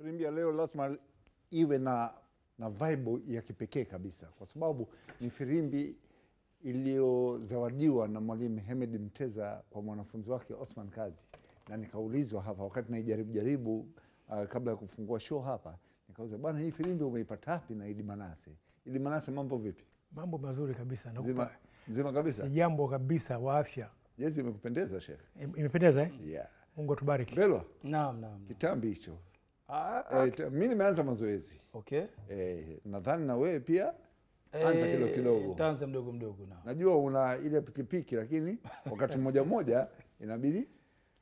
Firimbi ya leo lazima iwe na vibe ya kipekee kabisa, kwa sababu ni firimbi iliyozawadiwa na Mwalimu Hemed Mteza kwa mwanafunzi wake Osman Kazi. Na nikaulizwa hapa wakati naijaribu kabla ya kufungua show hapa, nikauliza bwana, hii firimbi umeipata wapi na Idi Manase? Idi Manase, mambo vipi? Mambo mazuri kabisa. Mzima kabisa? Jambo kabisa, wa afya. Yes, imekupendeza Sheikh? Imependeza eh? Yeah. Mungu atubariki. Belwa? Naam. Kitambi hicho. Mimi nimeanza mazoezi. Okay. Nadhani na wewe pia anza kidogo. Taanza mdogo na. Najua una ile pikipiki, lakini wakati mmoja inabidi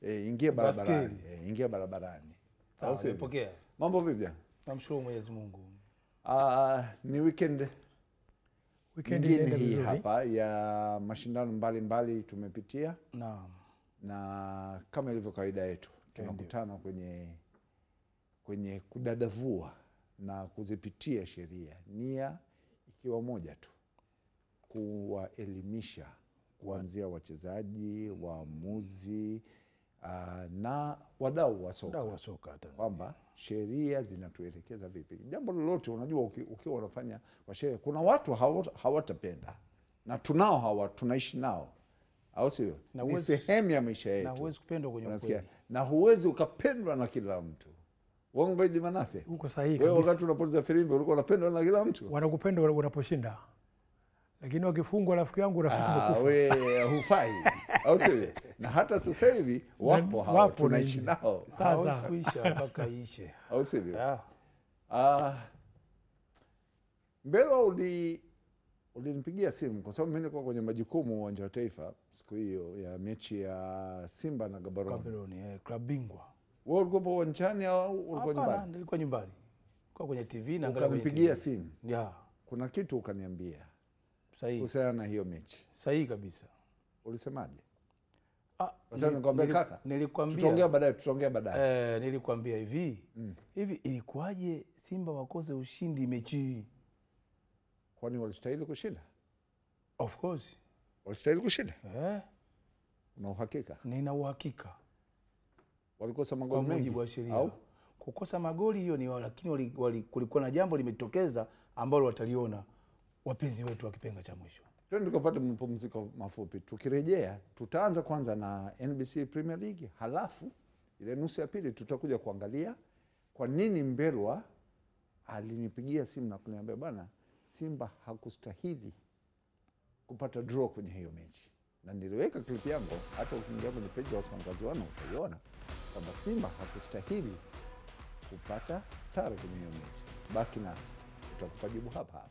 ingia barabarani. Ingia barabarani. Sawa, nimepokea. Mambo vipi? Namshukuru Mwenyezi Mungu. Ni weekend nyingine hii hapa ya mashindano mbalimbali tumepitia. Naam. Na kama ilivyo kawaida yetu, tunakutana kwenye kudadavua na kuzipitia sheria, nia ikiwa moja tu, kuwaelimisha kuanzia wachezaji, waamuzi na wadau wa soka kwamba sheria zinatuelekeza vipi. Jambo lolote unajua ukiwa unafanya kwa sheria, kuna watu hawatapenda na tunaishi nao, au sio? Ni sehemu ya maisha yetu. Na huwezi kupendwa kwenye ukweli. Na huwezi ukapendwa na kila mtu. Wangu Idi Manase, uko sahihi. Wewe wakati unapoza firimbi ulikuwa unapendwa na kila mtu? Wanakupenda unaposhinda. Lakini wakifungwa rafiki yangu umekufa. Wewe hufai. Au sio? Na hata sasa hivi wapo tunaishi nao. Sasa kuisha mpaka ishe. Au sio? Mbelwa ulinipigia simu kwa sababu mimi nilikuwa kwenye majukumu uwanja wa Taifa siku hiyo ya mechi ya Simba na Gaborone, klabu bingwa. Wewe ulikuwa uwanjani au ulikuwa nyumbani? Hapana, nilikuwa nyumbani. Kwa kwenye TV na ukanipigia simu. Yeah. Kuna kitu ukaniambia. Sahihi. Kuhusiana na hiyo mechi. Sahihi kabisa. Ulisemaje? Sasa nikwambia kaka, nilikwambia tutaongea baadaye. Nilikwambia hivi. Hivi ilikuwaje Simba wakose ushindi mechi hii? Kwani walistahili kushinda? Of course. Walistahili kushinda? Una uhakika? Nina uhakika. Walikosa magoli mengi au kukosa magoli hiyo ni lakini kulikuwa na jambo limetokeza ambalo wataliona wapenzi wetu wa kipenga cha mwisho. Twende tukapata mapumziko mafupi. Tukirejea tutaanza kwanza na NBC Premier League, halafu ile nusu ya pili tutakuja kuangalia kwa nini Mbelwa alinipigia simu na kuniambia bana, Simba hakustahili kupata draw kwenye hiyo mechi. Na niliweka clip yangu, hata ukiingia kwenye page ya Osman Kazi utaiona kwamba Simba hakustahili kupata sare kwenye hiyo mechi. Baki nasi, tutakupa jibu hapa.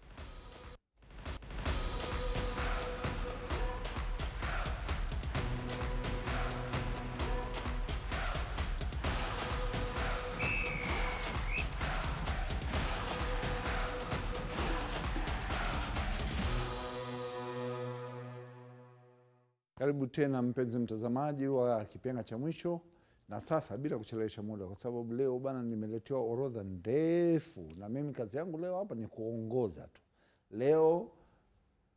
Karibu tena mpenzi mtazamaji wa kipenga cha mwisho. Na sasa bila kuchelewesha muda, kwa sababu leo bana nimeletewa orodha ndefu na mimi kazi yangu leo hapa ni kuongoza tu. Leo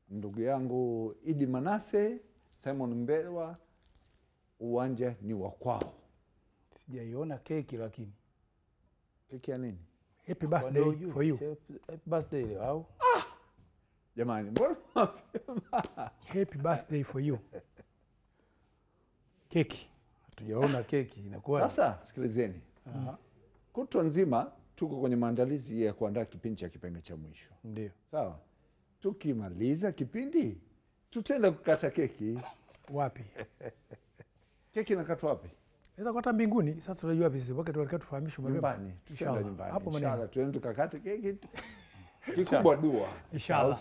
ndugu yangu Idi Manase, Simon Mbelwa, uwanja ni wa kwao. Sijaiona keki lakini. Keki ya nini? Happy birthday for you. Happy birthday leo au? Jamani, mbona mapema? Happy birthday for you. Keki. Hatujaona keki inakuwa. Sasa sikilizeni. Kutwa nzima tuko kwenye maandalizi ya kuandaa kipindi cha kipenga cha mwisho. Ndio. Sawa. Tukimaliza kipindi tutaenda kukata keki. Wapi? Keki inakatwa wapi? Inaweza kukata mbinguni. Sasa tunajua wapi sisi. Wakati tunataka tufahamishwe nyumbani. Tutaenda nyumbani. Hapo inshallah tuende tukakate keki. Kikubwa dua. Inshallah.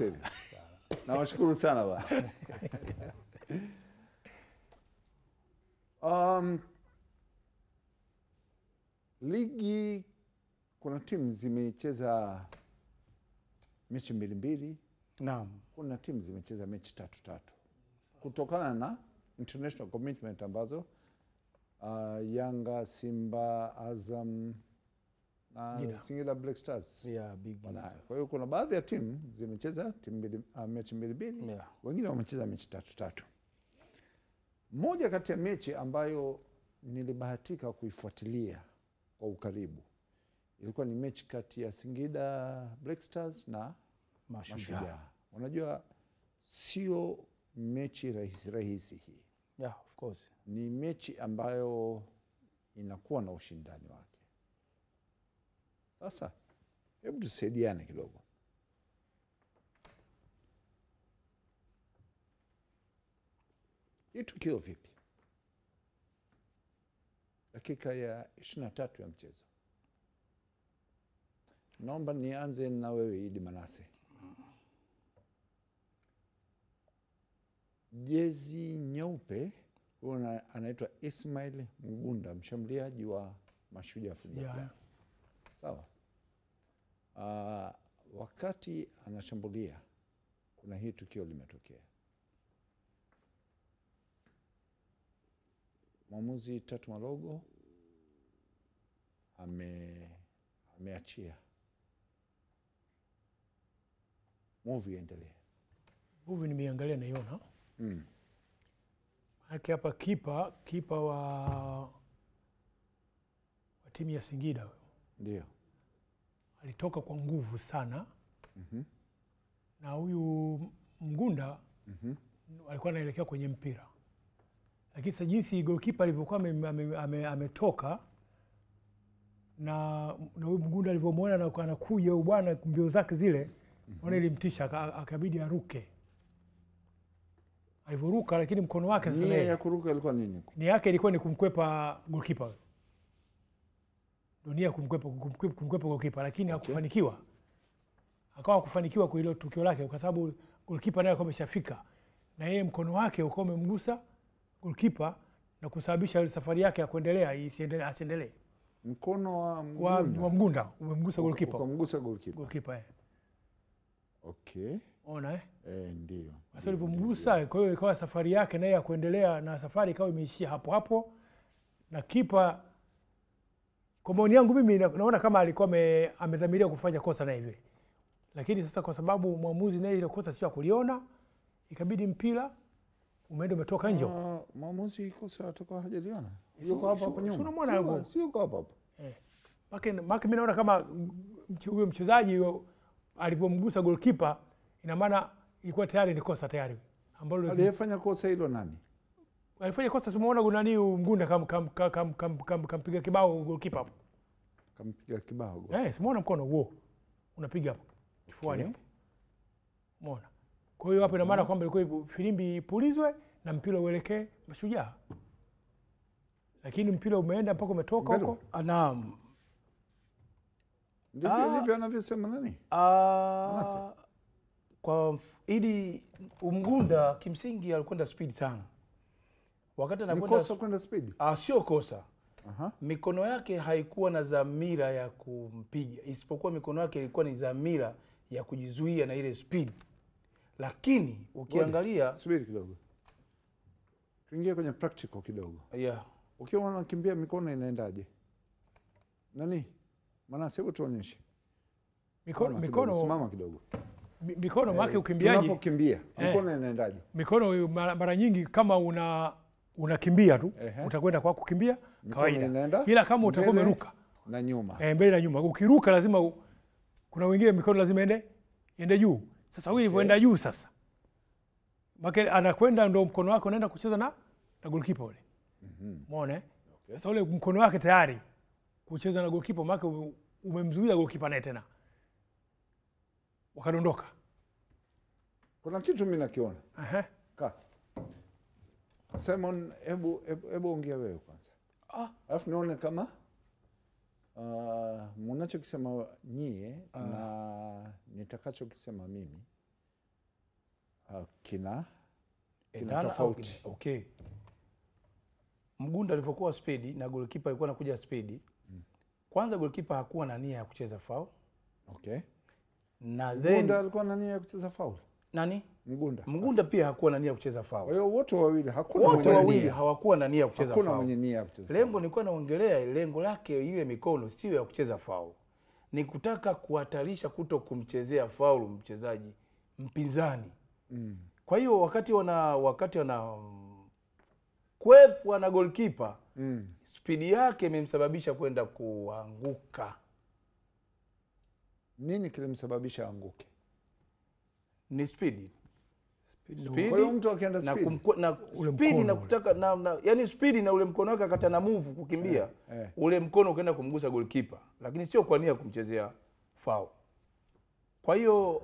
Nawashukuru sana ba. Ligi kuna timu zimecheza mechi 2-2. Naam. Kuna timu zimecheza mechi 3-3. Kutokana na international commitment ambazo Yanga, Simba, Azam na Singida Black Stars. Yeah, big. Kwa hiyo kuna baadhi ya timu zimecheza mechi 2-2. Yeah. Wengine wamecheza mechi 3-3. Moja kati ya mechi ambayo nilibahatika kuifuatilia kwa ukaribu ilikuwa ni mechi kati ya Singida Black Stars na Mashujaa. Unajua sio mechi rahisi hii. Yeah, of course. Ni mechi ambayo inakuwa na ushindani wake. Sasa hebu tusaidiane kidogo. Hii tukio vipi? Dakika ya 23 ya mchezo. Naomba nianze na wewe Idi Manase. Jezi nyeupe anaitwa Ismail Mgunda, mshambuliaji wa Mashujaa Football Club. Sawa. Wakati anashambulia kuna hii tukio limetokea. Mwamuzi Tatu Malogo ameachia. Movie endelee. Movie nimeangalia naiona. Haki hapa kipa wa timu ya Singida. Ndio. Alitoka kwa nguvu sana. Na huyu Mgunda alikuwa anaelekea kwenye mpira. Lakini sasa jinsi goalkeeper alivyokuwa ametoka na huyu Mgunda alivyomwona na anakuja bwana mbio zake zile, ona ilimtisha akabidi aruke. Alivoruka lakini mkono wake sasa nia ya kuruka ilikuwa nini? Nia yake ilikuwa ni kumkwepa goalkeeper. Dunia kumkwepa goalkeeper lakini hakufanikiwa. Akawa kufanikiwa kwa hilo tukio lake kwa sababu goalkeeper naye alikuwa ameshafika. Na yeye mkono wake ulikuwa umemgusa goalkeeper na kusababisha safari yake ya kuendelea asiendelee. Mkono wa Mgunda umemgusa goalkeeper. Ukamgusa goalkeeper. Goalkeeper. Okay. Ona ndio. Sasa alipomgusa kwa hiyo ikawa safari yake naye ya kuendelea na safari ikawa imeishia hapo. Na kipa kwa maoni yangu mimi naona kama alikuwa amedhamiria kufanya kosa naye vile. Lakini sasa kwa sababu mwamuzi naye ile kosa sio kuliona, ikabidi mpira umeenda umetoka nje. Mwamuzi kosa atakuwa hajaliona. Yuko hapa nyuma. Unamwona hapo? Sio yuko hapa. Maki mimi naona kama huyo mchezaji alivyomgusa goalkeeper ina maana ilikuwa tayari ni kosa tayari. Ambalo alifanya kosa hilo nani? Alifanya kosa simuona nani Mgunda kampiga kibao goalkeeper hapo. Kampiga kibao. Simuona mkono huo. Unapiga hapo. Kifuani hapo. Umeona? Kwa hiyo hapo ina maana kwamba ilikuwa filimbi ipulizwe na mpira uelekee Mashujaa. Lakini mpira umeenda mpaka umetoka huko. Naam. Ndivyo anavyosema nani? Kwa Idi Mgunda kimsingi alikwenda speed sana. Wakati anakwenda kosa kwenda speed. Sio kosa. Mikono yake haikuwa na dhamira ya kumpiga, isipokuwa mikono yake ilikuwa ni dhamira ya kujizuia na ile speed. Lakini ukiangalia subiri kidogo. Tuingie kwenye practical kidogo. Ukiwa unakimbia mikono inaendaje? Nani? Manase hebu tuonyeshe. Mikono simama kidogo. Mikono wake ukimbiaji. Tunapokimbia mikono inaendaje? Mikono mara nyingi kama unakimbia tu, utakwenda kwa kukimbia kawaida. Ila kama utakuwa umeruka na nyuma. Mbele na nyuma. Ukiruka lazima kuna wengine mikono lazima ende juu. Sasa huyu ilivyoenda juu sasa. Maki anakwenda ndio mkono wake unaenda kucheza na goalkeeper ule. Umeona? Sasa ule mkono wake tayari kucheza na goalkeeper maki umemzuia goalkeeper naye tena. Wakadondoka. Kuna kitu mimi nakiona. Simon, hebu ongea wewe kwanza. Alafu nione kama mnachokisema nyie na nitakachokisema mimi kina tofauti. Okay. Mgunda alivyokuwa speed na goalkeeper alikuwa anakuja speed. Kwanza goalkeeper hakuwa na nia ya kucheza foul. Okay. Na Mgunda alikuwa na nia ya kucheza foul. Nani? Mgunda pia hakuwa na nia ya kucheza foul. Kwa hiyo wote wawili hawakuwa na nia ya kucheza foul. Hakuna mwenye nia ya kucheza. Lengo nilikuwa naongelea lengo lake ile mikono sio ya kucheza foul. Ni kutaka kuhatarisha kuto kumchezea foul mchezaji mpinzani. Kwa hiyo wakati wana kwepwa na goalkeeper, speed yake imemsababisha kwenda kuanguka. Nini kilimsababisha anguke? Ni speed. Kwa hiyo mtu akienda na speed, na Ule speed mkono na ule. kutaka yani speed na ule mkono wake akata na move kukimbia, ule mkono ukaenda kumgusa goalkeeper, lakini sio kwa nia ya kumchezea foul. Kwa hiyo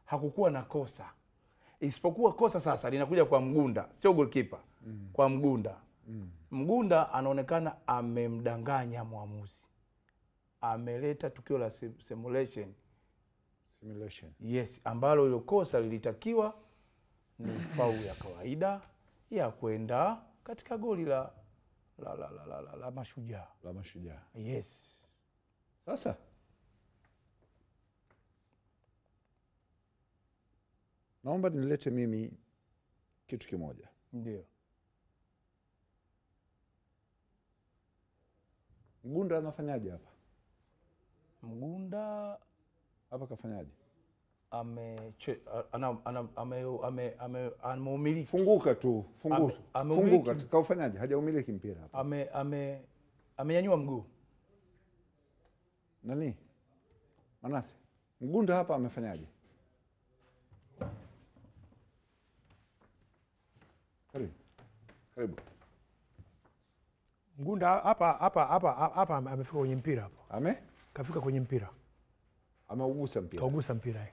hakukuwa na kosa, isipokuwa kosa sasa linakuja kwa Mgunda, sio goalkeeper. Kwa Mgunda, Mgunda anaonekana amemdanganya mwamuzi, ameleta tukio la simulation. Yes, ambalo hilo kosa lilitakiwa ni faulu ya kawaida ya kwenda katika goli la Mashujaa. La Mashujaa. Yes. Sasa naomba nilete mimi kitu kimoja. Ndio. Mgunda anafanyaje hapa? Mgunda Hapa kafanyaje? ameumiliki. Funguka tu, funguka. Ameumiliki. Funguka, kaufanyaje? Hajaumiliki mpira hapa. Amenyanyua mguu. Nani? Manase. Mgunda hapa amefanyaje? Karibu. Mgunda hapa amefika kwenye mpira hapa. Kafika kwenye mpira. Ameugusa mpira. Kaugusa mpira.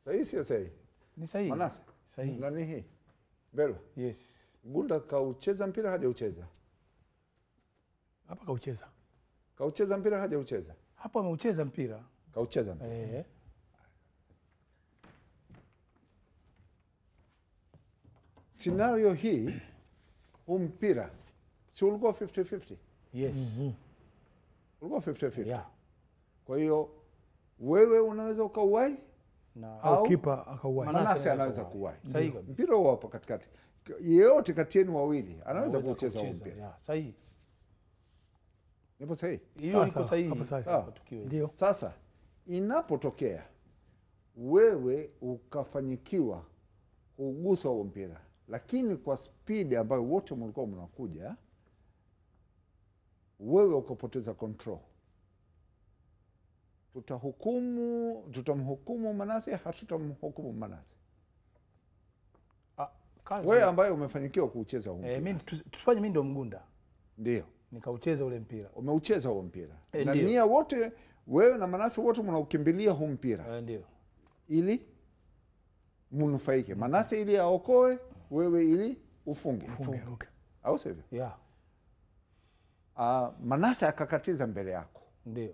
Sahihi sio sahihi? Ni sahihi. Manase. Sahihi. Nani hii? Belwa. Yes. Mgunda kaucheza mpira hajaucheza? Hapa kaucheza. Kaucheza mpira hajaucheza? Hapo ameucheza mpira. Kaucheza mpira. Scenario hii, huu mpira si ulikuwa 50-50? Yes. Ulikuwa 50-50. Yeah. Kwa hiyo wewe unaweza ukauwai au kipa akauwai. Manase anaweza kuwai. Sahihi kabisa. Mpira huo hapo katikati. Yeyote kati yenu wawili anaweza kucheza huo mpira. Yeah, sahihi. Nipo sahihi? Hiyo iko sahihi. Hapo sawa. Ndio. Sasa inapotokea wewe ukafanyikiwa kugusa huo mpira, lakini kwa spidi ambayo wote mlikuwa mnakuja, wewe ukapoteza control, tutamhukumu Manase? Hatutamhukumu Manase? Wewe ambaye umefanyikiwa kuucheza huo mpira. Tufanye mimi ndo Mgunda. Ndio. Nikaucheza ule mpira. Umeucheza huo mpira. Na nia wote, wewe na Manase wote mnaukimbilia huo mpira. Ndio. Ili mnufaike. Manase ili aokoe, wewe ili ufunge. Okay. Au sivyo? Yeah. Manase akakatiza mbele yako. Ndio.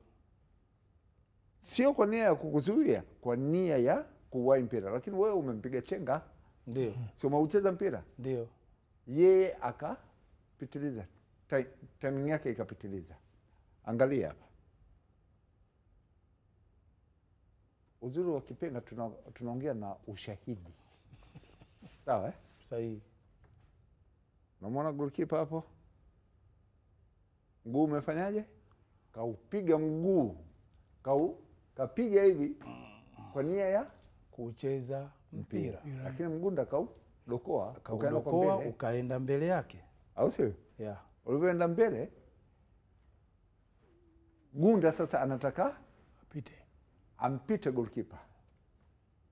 Sio kwa nia ya kukuzuia, kwa nia ya kuwahi mpira. Lakini wewe umempiga chenga. Ndio. Sio umeucheza mpira. Ndio. Yeye akapitiliza. Timing yake ikapitiliza. Angalia hapa. Uzuri wa Kipenga tunaongea na ushahidi. Sawa Sahihi. Unamwona goalkeeper hapo? Mguu umefanyaje? Kaupiga mguu. Kapiga hivi kwa nia ya kucheza mpira. Lakini Mgunda kaudokoa, ukaenda mbele yake. Au sio? Yeah. Ulivyoenda mbele, Gunda sasa anataka ampite goalkeeper.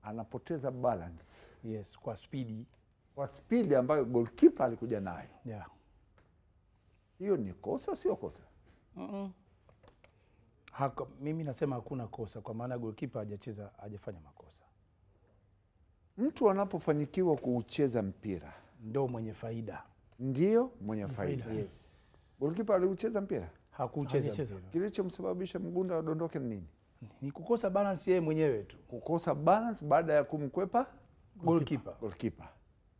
Anapoteza balance. Yes, kwa speedi. Kwa speedi ambayo goalkeeper alikuja nayo. Yeah. Hiyo ni kosa, sio kosa? Mimi nasema hakuna kosa, kwa maana goalkeeper hajafanya makosa. Mtu anapofanikiwa kuucheza mpira ndo mwenye faida. Ndio mwenye faida. Yes. Goalkeeper aliucheza mpira? Hakucheza mpira. Kilichomsababisha Mgunda adondoke ni nini? Ni kukosa balance yeye mwenyewe tu. Kukosa balance baada ya kumkwepa goalkeeper.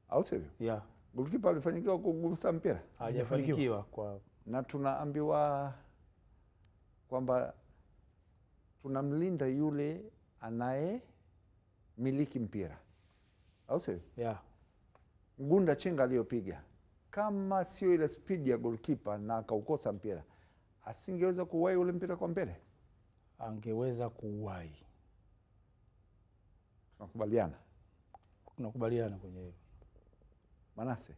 Au sivyo? Yeah. Goalkeeper alifanikiwa kugusa mpira? Hajafanikiwa na tunaambiwa kwamba tunamlinda yule anaye miliki mpira. Au sivyo? Yeah. Mgunda chenga aliyopiga, kama sio ile speed ya goalkeeper na akaukosa mpira, asingeweza kuwahi ule mpira kwa mbele? Angeweza kuwahi. Tunakubaliana kwenye hilo. Manase?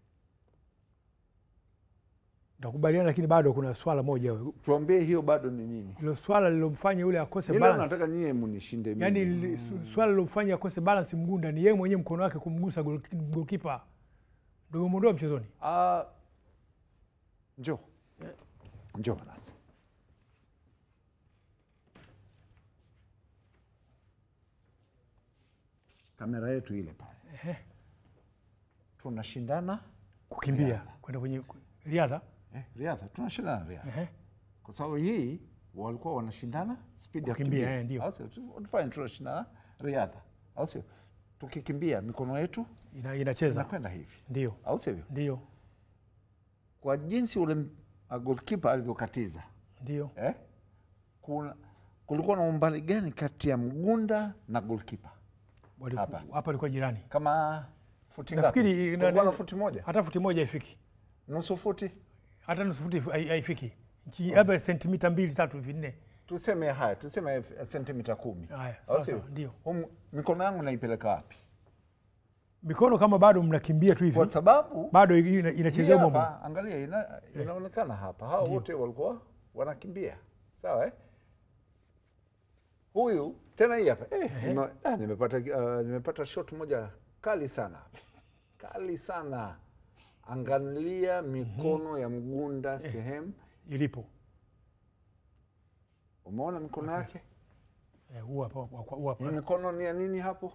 Nitakubaliana, lakini bado kuna swala moja. Tuambie hiyo bado ni nini? Hilo swala lilomfanya yule akose Mimi balance. nataka nyie mnishinde mimi. Yaani swala lilomfanya akose balance Mgunda ni yeye mwenyewe mkono wake kumgusa goalkeeper. Ndio umeondoa mchezoni. Njoo. Njoo Manase. Kamera yetu ile pale. Tunashindana Kukimbia kwenda kwenye riadha. Riadha, tunashindana riadha. Kwa sababu hii walikuwa wanashindana speed ya kukimbia. Ndio. Au sio? Tufanye tunashindana riadha. Au sio? Tukikimbia mikono yetu inacheza. Inakwenda hivi. Ndio. Au sio? Ndio. Kwa jinsi ule goalkeeper alivyokatiza. Ndio. Kulikuwa na umbali gani kati ya Mgunda na goalkeeper? Hapa ilikuwa jirani. Kama futi ngapi? Nafikiri na futi moja. Hata futi moja haifiki. Nusu futi? Hata nusu futi haifiki. Hapa sentimita 2, 3 hivi 4. Tuseme haya, tuseme sentimita 10. Haya, sasa ndio. Mikono yangu naipeleka wapi? Mikono kama bado mnakimbia tu hivi. Kwa sababu bado inachezea mambo. Angalia inaonekana hapa. Hao wote walikuwa wanakimbia. Sawa Huyu tena hii hapa. Nimepata shot moja kali sana. Kali sana. Angalia mikono ya Mgunda sehemu ilipo. Umeona mikono yake? Hapa. Mikono ni ya nini hapo?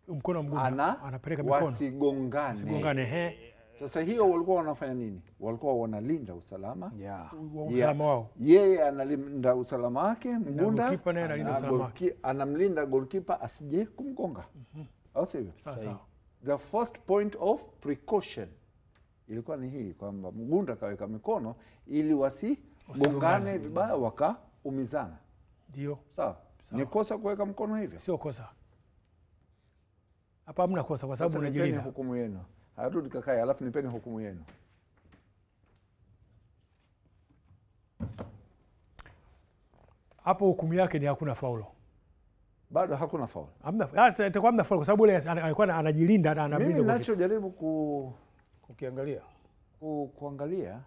Mkono Mgunda anapeleka mikono. Wasigongane. Sasa hiyo walikuwa wanafanya nini? Walikuwa wanalinda usalama. Usalama wao. Yeye analinda usalama wake, Mgunda anamlinda goalkeeper asije kumgonga. Au sivyo? Sawa. The first point of precaution ilikuwa ni hii kwamba Mgunda kaweka mikono ili wasigongane vibaya wakaumizana. Ndio. Sawa. Ni kosa kuweka mkono hivyo? Sio kosa. Hapa hamna kosa kwa sababu unajilinda. Nipeni hukumu yenu. Harudi kakae, alafu nipeni hukumu yenu. Hapo hukumu yake ni hakuna faulo. Bado hakuna faulo. Sasa itakuwa hamna faulo kwa sababu yule alikuwa anajilinda na anabidi. Mimi ninachojaribu kuangalia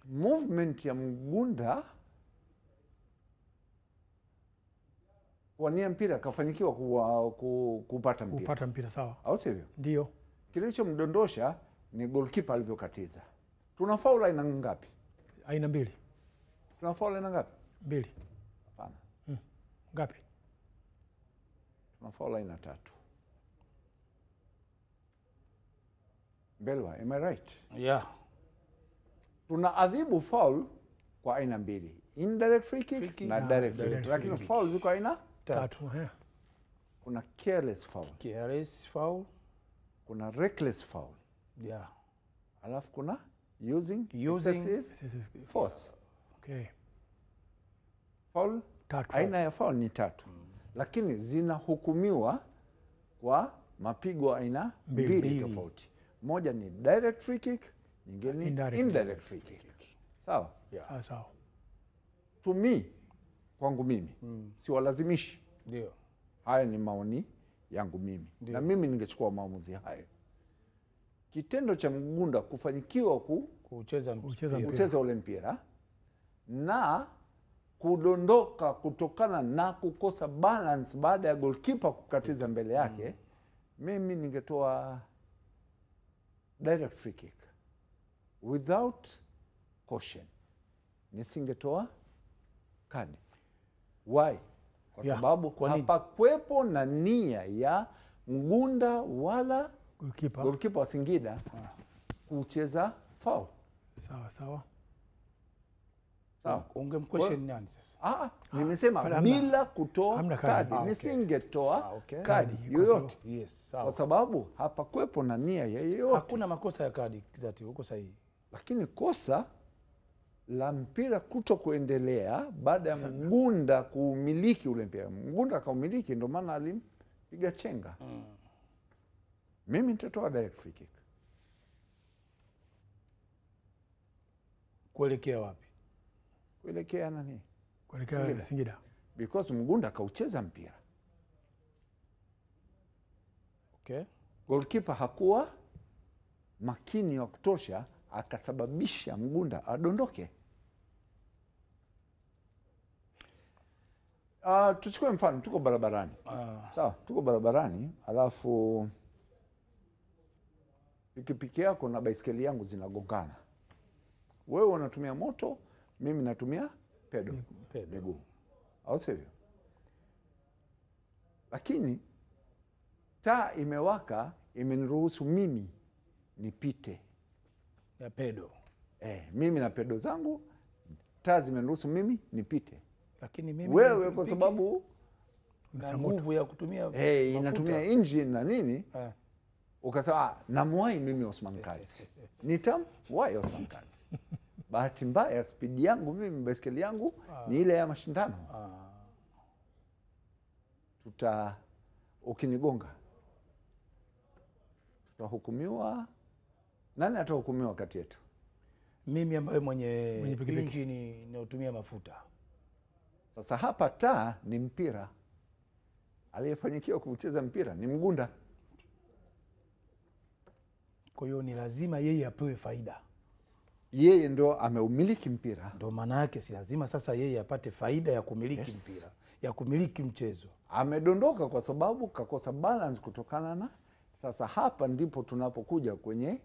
movement ya Mgunda wania mpira kafanyikiwa kupata mpira. Kupata mpira sawa. Au sivyo? Ndio. Kilichomdondosha ni goalkeeper alivyokatiza. Tuna faula aina ngapi? Aina 2. Tuna faula aina ngapi? 2. Hapana. Ngapi? Tuna faula aina 3. Belwa, am I right? Yeah. Tuna adhibu foul kwa aina 2. Indirect free kick na direct free kick. Lakini foul ziko aina 3. Kuna careless foul. Careless foul. Kuna reckless foul. Yeah. Alafu kuna using excessive force. Okay. Foul 3. Aina ya foul ni 3. Lakini zinahukumiwa kwa mapigo aina 2 tofauti. Moja ni direct free kick, nyingine indirect free kick. Sawa? Yeah. Sawa. To me, kwangu mimi, siwalazimishi. Ndio. Haya ni maoni yangu mimi. Na mimi ningechukua maamuzi hayo. Kitendo cha Mgunda kufanyikiwa kucheza ule mpira na kudondoka kutokana na kukosa balance baada ya goalkeeper kukatiza mbele yake, mimi ningetoa direct free kick without caution. Nisingetoa kadi. Why? Kwa sababu hapakwepo na nia ya Mgunda wala goalkeeper wa Singida kucheza foul. Sawa. Ungemquestion nani sasa? Nimesema bila kutoa kadi. Nisingetoa kadi yoyote. Yes, sawa. Kwa sababu hapakwepo na nia ya yoyote. Hakuna makosa ya kadi kizati, uko sahihi. Lakini kosa la mpira kuto kuendelea baada ya Mgunda kuumiliki ule mpira. Mgunda akaumiliki ndio maana alimpiga chenga. Mimi nitatoa direct free kick. Kuelekea wapi? Kuelekea nani? Kuelekea Singida. Because Mgunda kaucheza mpira. Okay. Goalkeeper hakuwa makini wa kutosha akasababisha Mgunda adondoke. Tuchukue mfano, tuko barabarani. Sawa, tuko barabarani, alafu pikipiki yako na baiskeli yangu zinagongana. Wewe unatumia moto, mimi natumia miguu. Au sivyo? Lakini taa imewaka, imeniruhusu mimi nipite. Ya pedo. Mimi na pedo zangu, taa zimeniruhusu mimi nipite. Lakini mimi wewe kwa sababu na nguvu ya kutumia inatumia engine na nini, ukasema namwahi mimi Osman Kazi. Nitamwahi Osman Kazi. Bahati mbaya spidi yangu mimi, baiskeli yangu ni ile ya mashindano. Ukinigonga tutahukumiwa. Nani atahukumiwa kati yetu? Mimi ambaye mwenye engine inayotumia mafuta. Sasa hapa taa ni mpira. Aliyefanyikiwa kucheza mpira ni Mgunda. Kwa hiyo ni lazima yeye apewe faida. Yeye ndo ameumiliki mpira. Ndo maana yake si lazima sasa yeye apate faida ya kumiliki mpira, ya kumiliki mchezo. Amedondoka kwa sababu kakosa balance kutokana na. Sasa hapa ndipo tunapokuja kwenye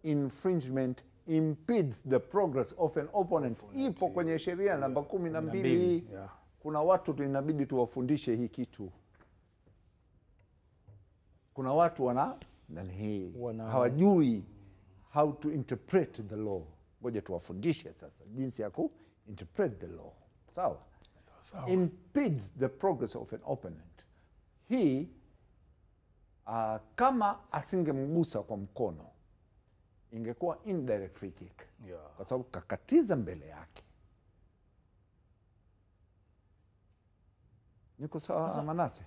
infringement impedes the progress of an opponent. Ipo kwenye sheria namba 12. Kuna watu inabidi tuwafundishe hii kitu. Kuna watu hawajui how to interpret the law. Ngoja tuwafundishe sasa jinsi ya ku interpret the law. Sawa? Impedes the progress of an opponent. Hii kama asingemgusa kwa mkono ingekuwa indirect free kick. Kwa sababu kakatiza mbele yake. Niko sawa Manase?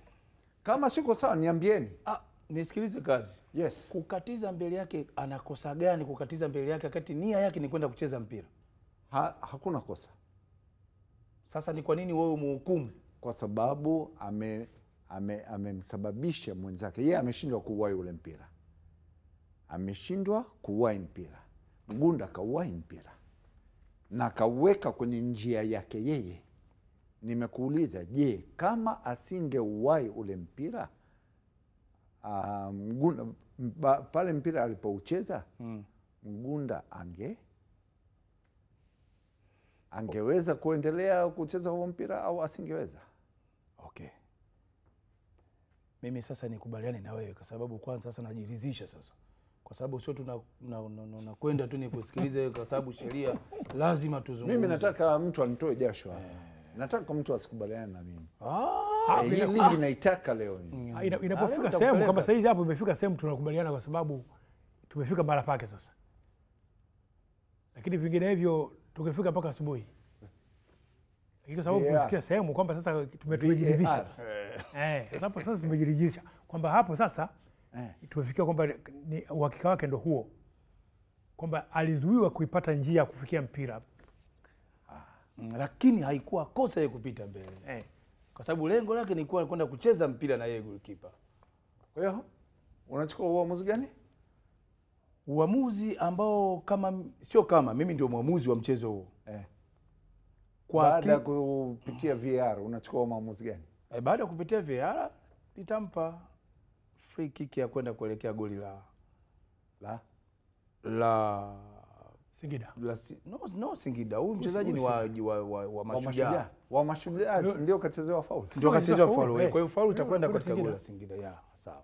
Kama siko sawa niambieni. Nisikilize Kazi. Yes. Kukatiza mbele yake, anakosa gani kukatiza mbele yake wakati nia yake ni kwenda kucheza mpira? Hakuna kosa. Sasa ni kwa nini wewe muhukumu? Kwa sababu amemsababisha mwenzake. Yeye ameshindwa kuuwahi ule mpira. Ameshindwa kuuwahi mpira. Mgunda kauwahi mpira na kauweka kwenye njia yake yeye. Nimekuuliza, je, kama asingeuwahi ule mpira, Mgunda pale mpira alipoucheza, Mgunda angeweza kuendelea kucheza huo mpira au asingeweza? Okay. Mimi sasa nikubaliane na wewe kwa sababu kwanza sasa najiridhisha sasa. Kwa sababu sio tunakwenda tu nikusikilize kwa sababu sheria lazima tuzungumze. Mimi nataka mtu anitoe jasho hapa. Nataka mtu asikubaliane na mimi. Hii ligi naitaka leo mimi. Inapofika sehemu kama sasa hivi hapo imefika sehemu tunakubaliana kwa sababu tumefika mara pake sasa. Lakini vinginevyo tungefika mpaka asubuhi. Kwa sababu tumefikia sehemu kwamba sasa tumejiridhisha. Sasa tumejiridhisha kwamba hapo sasa tumefikia kwamba uhakika wake ndo huo. Kwamba alizuiwa kuipata njia ya kufikia mpira. Lakini haikuwa kosa yeye kupita mbele. Kwa sababu lengo lake ni kwenda kucheza mpira na yeye goalkeeper. Kwa hiyo unachukua uamuzi gani? Uamuzi ambao kama mimi ndio mwamuzi wa mchezo huo. Baada ya kupitia VAR unachukua uamuzi gani? Baada ya kupitia VAR nitampa free kick ya kwenda kuelekea goli la Singida. No Singida. Huyu mchezaji ni wa Mashujaa. Wa Mashujaa ndio kachezewa faulu. Ndio kachezewa faulu. Kwa hiyo faulu itakwenda katika goli la Singida. Sawa.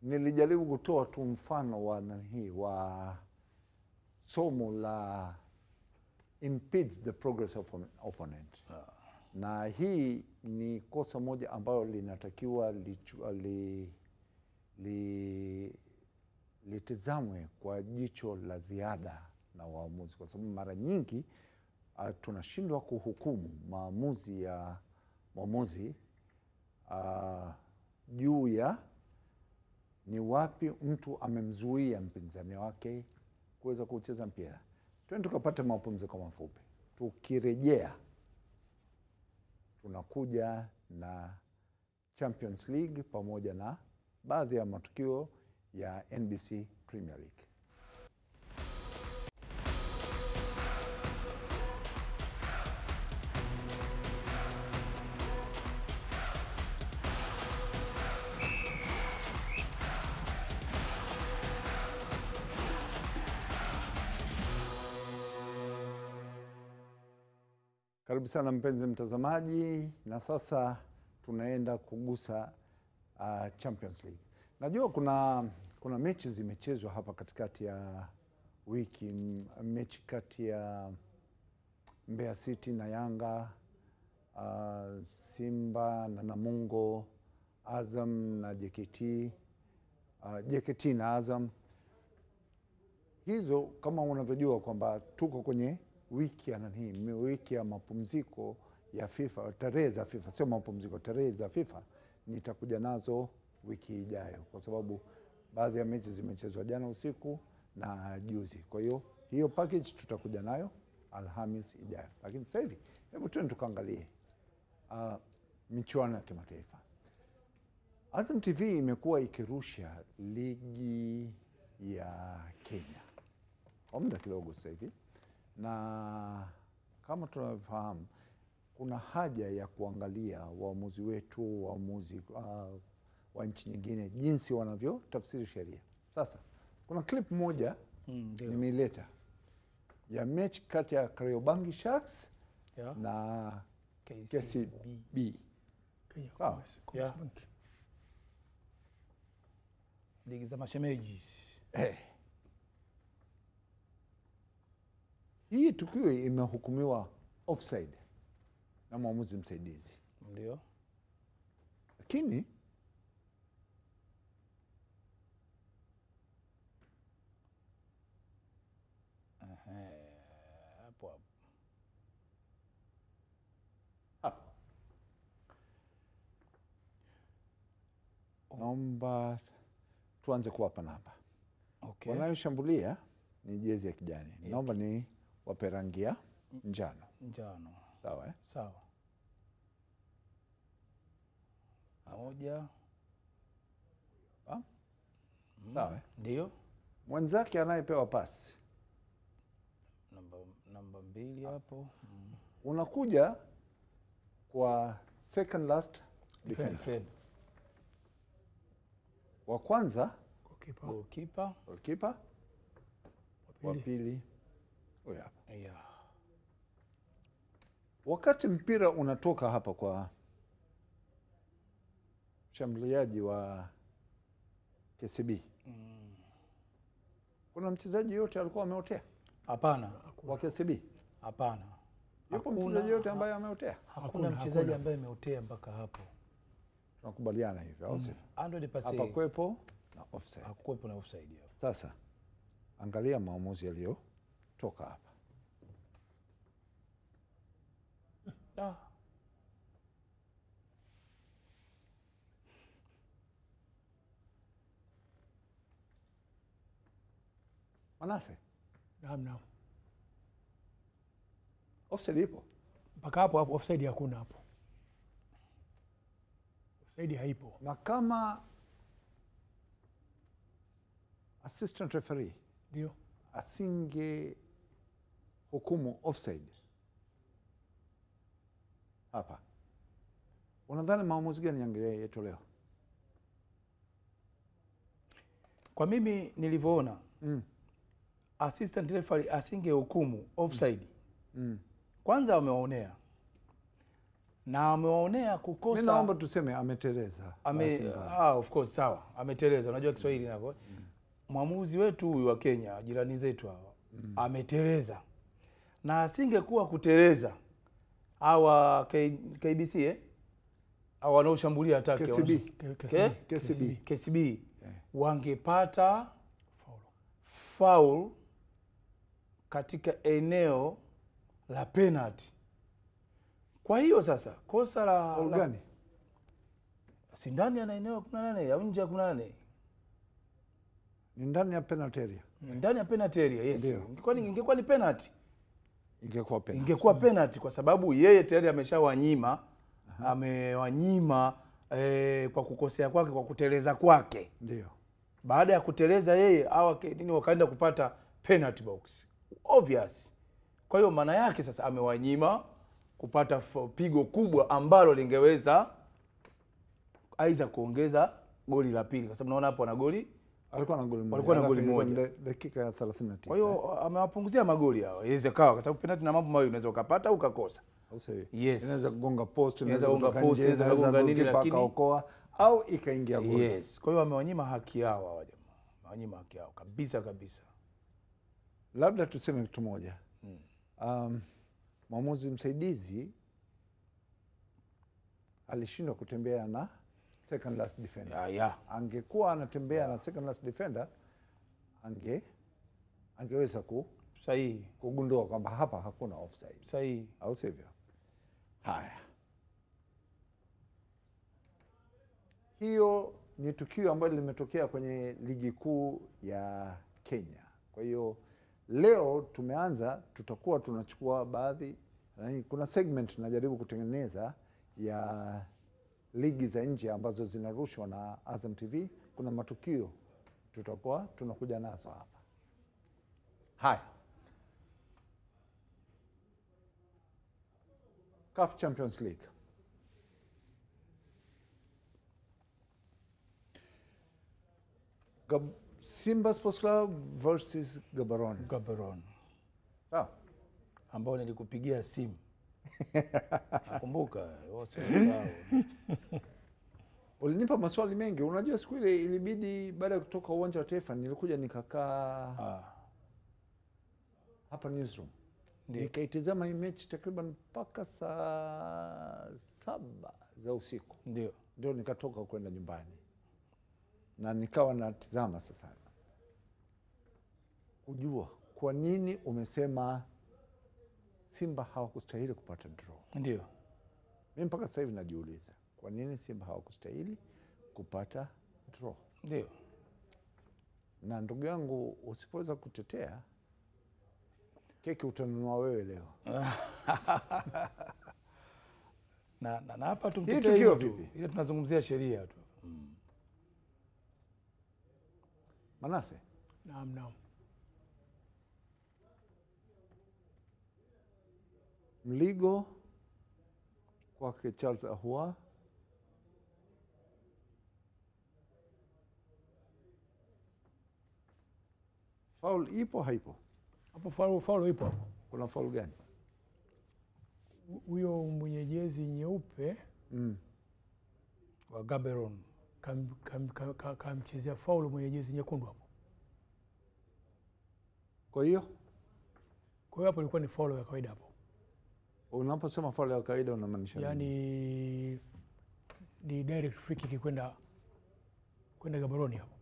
Nilijaribu kutoa tu mfano wa somo la impedes the progress of an opponent. Na hii ni kosa moja ambayo linatakiwa litizamwe kwa jicho la ziada na waamuzi, kwa sababu mara nyingi tunashindwa kuhukumu maamuzi ya mwamuzi juu ya ni wapi mtu amemzuia mpinzani wake kuweza kucheza mpira. Twende tukapate mapumziko mafupi. Tukirejea tunakuja na Champions League pamoja na baadhi ya matukio ya NBC Premier League. Karibu sana mpenzi mtazamaji, na sasa tunaenda kugusa Champions League. Najua kuna mechi zimechezwa hapa katikati ya wiki, mechi kati ya Mbeya City na Yanga, Simba na Namungo, Azam na JKT, JKT na Azam. Hizo kama unavyojua kwamba tuko kwenye wiki ya mapumziko ya FIFA, tarehe za FIFA, sio mapumziko, tarehe za FIFA nitakuja nazo wiki ijayo, kwa sababu baadhi ya mechi zimechezwa jana usiku na juzi. Kwa hiyo package tutakuja nayo Alhamis ijayo. Lakini sasa hivi hebu twende tukaangalie michuano ya kimataifa. Azam TV imekuwa ikirusha ligi ya Kenya kwa muda kidogo sasa hivi, na kama tunavyofahamu kuna haja ya kuangalia waamuzi wetu, waamuzi wa nchi nyingine jinsi wanavyotafsiri sheria. Sasa kuna clip moja nimeileta ya mechi kati ya Kariobangi Sharks na KCB. Sawa? Ligi za mashemeji. Hii tukio imehukumiwa offside na mwamuzi msaidizi. Ndio. Lakini hapo naomba tuanze kuwapa namba. Okay. Wanayoshambulia ni jezi ya kijani. Naomba ni wape rangi ya njano. Njano. Sawa Sawa. Moja. Sawa Ndio. Mwenzake anayepewa pasi Namba 2 hapo. Unakuja kwa second last defender. Wa kwanza goalkeeper, wa pili huyo hapa. Wakati mpira unatoka hapa kwa mshambuliaji wa KCB, kuna mchezaji yote alikuwa ameotea? Hapana. Wa KCB? Hapana. Yupo mchezaji yote ambaye ameotea? Hakuna mchezaji ambaye ameotea mpaka hapo. Tunakubaliana hivyo au sio? 100%. Hapa kwepo na offside. Hakuwepo na offside hapo. Sasa angalia maamuzi yaliyotoka hapa. Manase? Naam. Offside ipo? Mpaka hapo offside hakuna hapo. Offside haipo. Na kama assistant referee ndio asinge hukumu offside hapa, unadhani maamuzi gani yangetolewa? Kwa mimi nilivyoona, assistant referee asinge hukumu offside. Kwanza wamewaonea. Na wamewaonea kukosa. Mimi naomba tuseme ameteleza. Of course, sawa. Ameteleza. Unajua Kiswahili nako. Mwamuzi wetu huyu wa Kenya, jirani zetu hawa, ameteleza. Na asingekuwa kuteleza hawa KBC au wanaoshambulia atake KCB wangepata foul katika eneo la penalty. Kwa hiyo sasa kosa la gani? Si ndani ya eneo 18 ya nje ya 18. Ni ndani ya penalty area. Ndani ya penalty area, yes. Ingekuwa ni penalty. Ingekuwa penalty kwa sababu yeye tayari ameshawanyima, amewanyima kwa kukosea kwake, kwa kuteleza kwake. Ndio. Baada ya kuteleza yeye wakaenda kupata penalty box. Obvious. Kwa hiyo maana yake sasa amewanyima kupata pigo kubwa ambalo lingeweza aidha kuongeza goli la pili, kwa sababu naona hapo ana goli, alikuwa na goli moja. Walikuwa na goli moja dakika ya 39. Kwa hiyo amewapunguzia magoli hao. Iweze kawa kwa sababu penalty na mambo mawili unaweza ukapata au ukakosa. Au sio? Yes. Inaweza kugonga post, Inaweza inaweza kugonga kutoka post, nje, inaweza inaweza kugonga nini, goalkeeper lakini- akaokoa au ikaingia goli. Yes. Kwa hiyo wamewanyima haki yao hawa jamaa. Wamewanyima haki yao kabisa kabisa. Labda tuseme kitu moja. Mwamuzi msaidizi alishindwa kutembea na second last defender. Ya. Angekuwa anatembea na second last defender angeweza Sahihi. kugundua kwamba hapa hakuna offside. Sahihi. Au sivyo? Haya. Hiyo ni tukio ambalo limetokea kwenye ligi kuu ya Kenya. Kwa hiyo leo tutakuwa tunachukua baadhi, kuna segment tunajaribu kutengeneza ya ligi za nje ambazo zinarushwa na Azam TV. Kuna matukio tutakuwa tunakuja nazo hapa. Haya. CAF Champions League. Simba Sports Club versus Gaborone. Gaborone. Sawa. Ambao nilikupigia simu. Nakumbuka. Ulinipa maswali mengi. Unajua siku ile ilibidi baada ya kutoka uwanja wa Taifa nilikuja nikakaa hapa newsroom. Nikaitazama hii mechi takriban mpaka saa 7 za usiku. Ndio nikatoka kwenda nyumbani. Na nikawa natizama sasa. Kujua kwa nini umesema Simba hawakustahili kupata draw. Ndio. Mimi mpaka sasa hivi najiuliza, kwa nini Simba hawakustahili kupata draw? Ndio. Na ndugu yangu, usipoweza kutetea keki utanunua wewe leo. na hapa tumtetee hiyo vipi? Ile tunazungumzia sheria tu. Manase? Naam. Mligo kwake Charles Ahoua. Foul ipo haipo? Hapo foul ipo. Kuna foul gani? Huyo mwenye jezi nyeupe wa Gaborone kamchezea foul mwenye jezi nyekundu hapo. Kwa hiyo hapo ilikuwa ni foul ya kawaida hapo. Unaposema foul ya kawaida unamaanisha nini? Yaani ni direct free kick kwenda Gaborone hapo.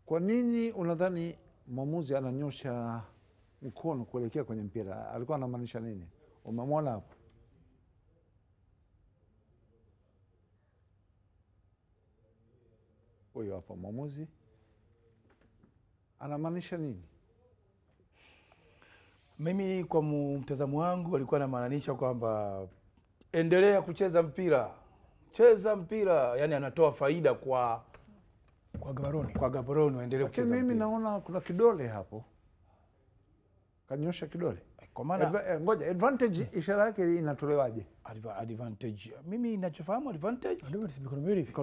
Kwa nini unadhani mwamuzi ananyosha mkono kuelekea kwenye mpira? Alikuwa anamaanisha nini? Umemwona hapo? Huyo hapo mwamuzi anamaanisha nini? Mimi kwa mtazamo wangu alikuwa anamaanisha kwamba endelea kucheza mpira. Cheza mpira, yani anatoa faida kwa Gaborone. Kwa Gaborone waendelee kucheza mpira. Mimi naona kuna kidole hapo. Kanyosha kidole. Kwa maana ngoja, advantage ishara yake inatolewaje? Advantage. Mimi ninachofahamu advantage ndio mikono miwili.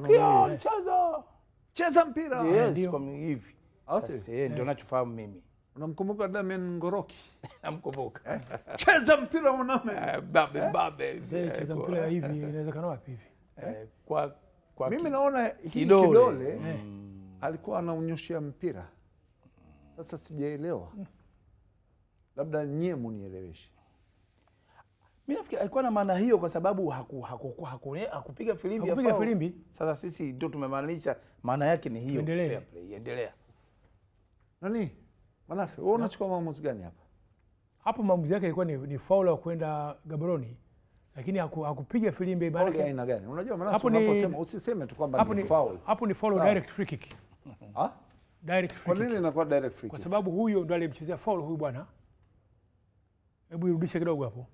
Cheza mpira. Yes, kwa hivi. Sasa ndio ninachofahamu mimi. Unamkumbuka Damian Ngoroki? Namkumbuka. Cheza mpira mwanaume. Babe. Cheza mpira hivi inawezekana wapi hivi? Kwa mimi naona hii kidole alikuwa anaunyoshia mpira. Sasa sijaelewa. Labda nyie munieleweshe. Mimi nafikiri alikuwa na maana hiyo kwa sababu hakupiga filimbi ya foul. Sasa sisi ndio tumemaanisha maana yake ni hiyo. Endelea. Nani? Manase, wewe unachukua maamuzi gani hapa? Hapo maamuzi yake ilikuwa ni foul ya kwenda Gaborone. Lakini hakupiga filimbi maana yake aina gani? Unajua Manase unaposema usiseme tu kwamba ni foul. Hapo ni foul direct free kick. Direct free kick. Kwa nini inakuwa direct free kick? Kwa sababu huyo ndo alimchezea foul huyu bwana. Hebu irudishe kidogo hapo.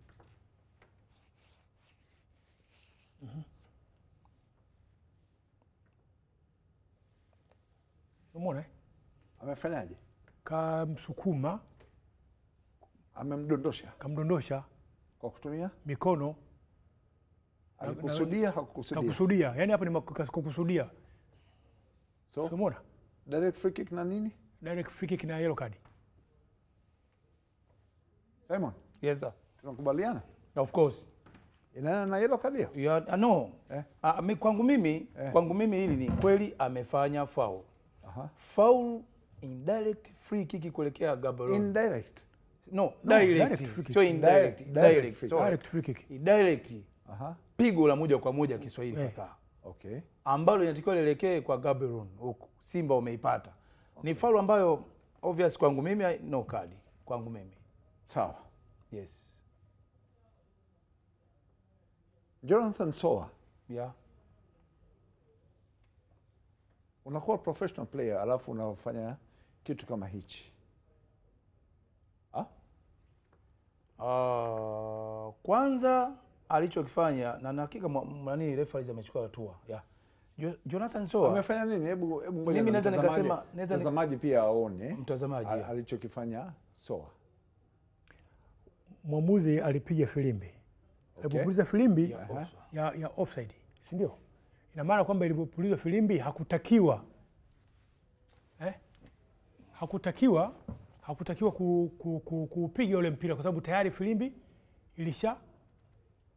Umeona? Amefanyaje? Kamsukuma. Amemdondosha. Kamdondosha kwa kutumia mikono. Alikusudia, hakukusudia? Kakusudia. Yaani hapa ni kukusudia. So, umeona? Direct free kick na nini? Direct free kick na yellow card. Simon? Yes sir. Tunakubaliana? Of course. Inaenda na yellow card hiyo? No. Kwangu mimi hili ni kweli amefanya foul. Foul indirect free kick kuelekea Gaborone. Indirect? No, direct. So indirect. Direct free kick. Direct. Pigo la moja kwa moja Kiswahili fasaha. Okay. Ambalo inatakiwa lielekee kwa Gaborone huko. Simba umeipata. Ni foul ambayo obvious kwangu mimi no card. Kwangu mimi. Sawa. Yes. Jonathan Soa. Yeah. Unakuwa professional player alafu unafanya kitu kama hichi. Kwanza alichokifanya na hakika referees amechukua hatua. Yeah. Jonathan Soa amefanya nini? Hebu ngoja mimi naweza nikasema mtazamaji pia aone mtazamaji alichokifanya Soa. Mwamuzi alipiga filimbi. Alipopuliza filimbi ya offside, si ndio? Ina maana kwamba ilipopuliza filimbi hakutakiwa hakutakiwa kupiga ule mpira kwa sababu tayari filimbi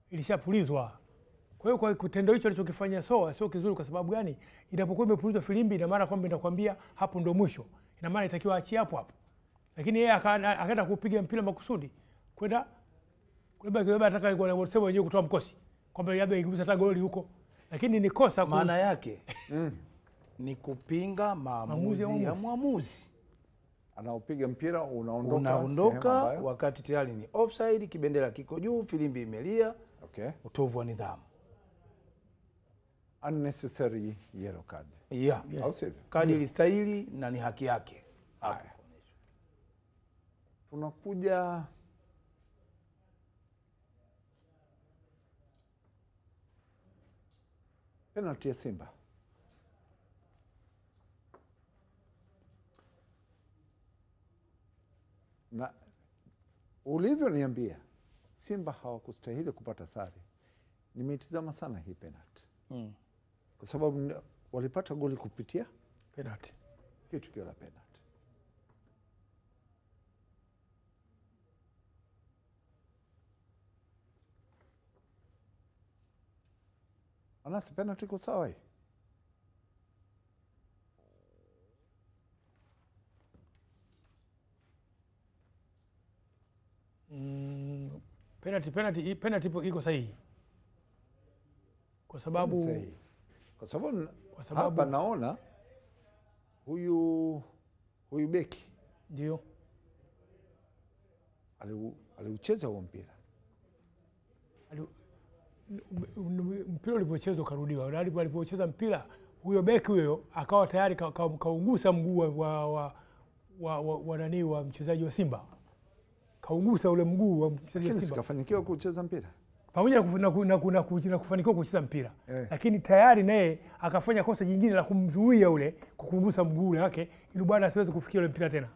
ilishapulizwa. Kwa hiyo kwa kitendo hicho alichokifanya Soa sio kizuri. Kwa sababu gani? Inapokuwa imepulizwa filimbi ina maana kwamba inakwambia hapo ndo mwisho. Ina maana itakiwa achie hapo. Lakini yeye akaenda kupiga mpira makusudi kwenda anataka wanasema wenyewe kutoa mkosi kwamba labda ingekuza hata goli huko, lakini ni kosa. Maana yake ni kupinga maamuzi ya mwamuzi. Anaopiga mpira unaondoka wakati tayari ni offside, kibendera kiko juu, filimbi imelia. Okay. Utovu wa nidhamu. Unnecessary yellow card. Yeah. Kadi ilistahili na ni haki yake. Haya. Tunakuja penalty ya Simba. Na ulivyoniambia Simba hawakustahili kupata sare. Nimetizama sana hii penalty. Kwa sababu walipata goli kupitia penalty. Hii tukio la penalty. Anasi penalty iko sawa hii? Penalty iko sahihi. Kwa sababu hapa naona huyu beki ndio aliucheza huo mpira. Mpira ulivyochezwa ukarudiwa. Alivyocheza mpira huyo beki huyo akawa tayari kaugusa mguu wa mchezaji wa Simba. Kaugusa ule mguu wa mchezaji wa Simba. Sikafanikiwa kucheza mpira. Pamoja na kufanikiwa kucheza mpira. Lakini tayari naye akafanya kosa jingine la kumzuia ule kukugusa mguu wake ili bwana asiweze kufikia ule mpira tena.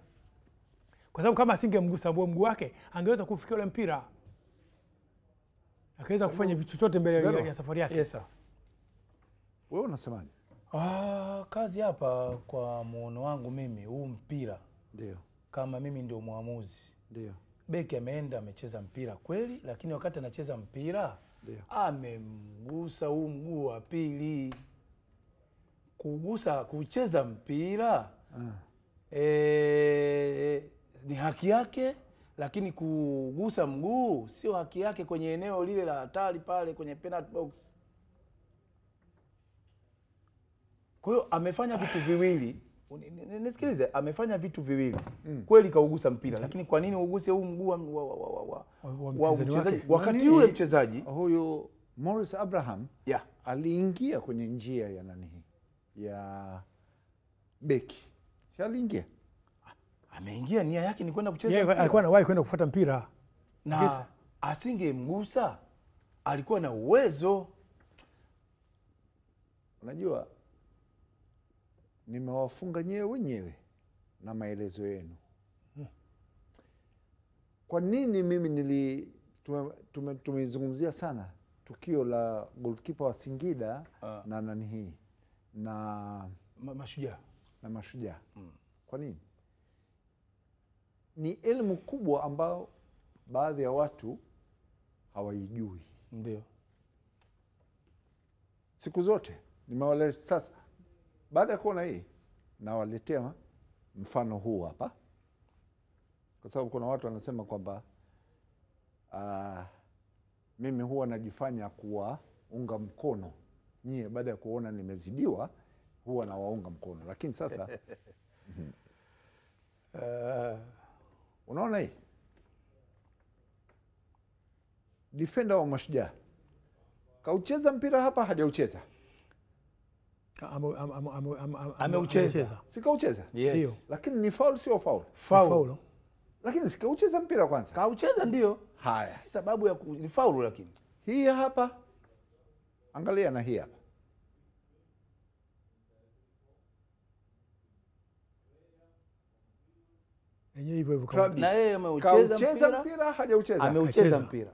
Kwa sababu kama asingemgusa mguu wake angeweza kufikia ule mpira. Akaweza kufanya vitu chochote mbele ya safari yake. Yes sir. Wewe unasemaje? Kazi hapa kwa muono wangu mimi huu mpira. Ndio. Kama mimi ndio muamuzi. Ndio. Beki ameenda amecheza mpira kweli, lakini wakati anacheza mpira amemgusa huu mguu wa pili. Kucheza mpira ni haki yake, lakini kugusa mguu sio haki yake kwenye eneo lile la hatari pale kwenye penalty box. Kwa hiyo amefanya vitu viwili. Nisikilize, amefanya vitu viwili. Kweli kaugusa mpira, lakini kwa nini uguse huu mguu wa mchezaji? Wakati yule mchezaji huyu Morris Abraham aliingia kwenye njia ya ya beki. Si aliingia? Ameingia, nia yake ni kwenda kucheza. Yeye alikuwa anawahi kwenda kufuata mpira. Na asingemgusa, alikuwa na uwezo. Unajua nimewafunga wenyewe na maelezo yenu. Kwa nini mimi tumezungumzia sana tukio la goalkeeper wa Singida na Mashujaa. Kwa nini? Ni elimu kubwa ambao baadhi ya watu hawaijui. Ndio. Siku zote nimewaletea sasa, baada ya kuona hii nawaletea mfano huu hapa, kwa sababu kuna watu wanasema kwamba mimi huwa najifanya kuwaunga mkono nyie, baada ya kuona nimezidiwa huwa nawaunga mkono, lakini sasa unaona hii defender wa Mashujaa kaucheza mpira hapa, hajaucheza. Ameucheza. Sikaucheza? Yes. Lakini ni foul, sio foul? Foul. Lakini sikaucheza mpira kwanza. Kaucheza ndio. Haya. Sababu ya ni foul, lakini Hii hapa. Angalia na hii hapa. Yenyewe hivyo hivyo. Trabi. na yeye Kaucheza mpira, hajaucheza. ameucheza mpira.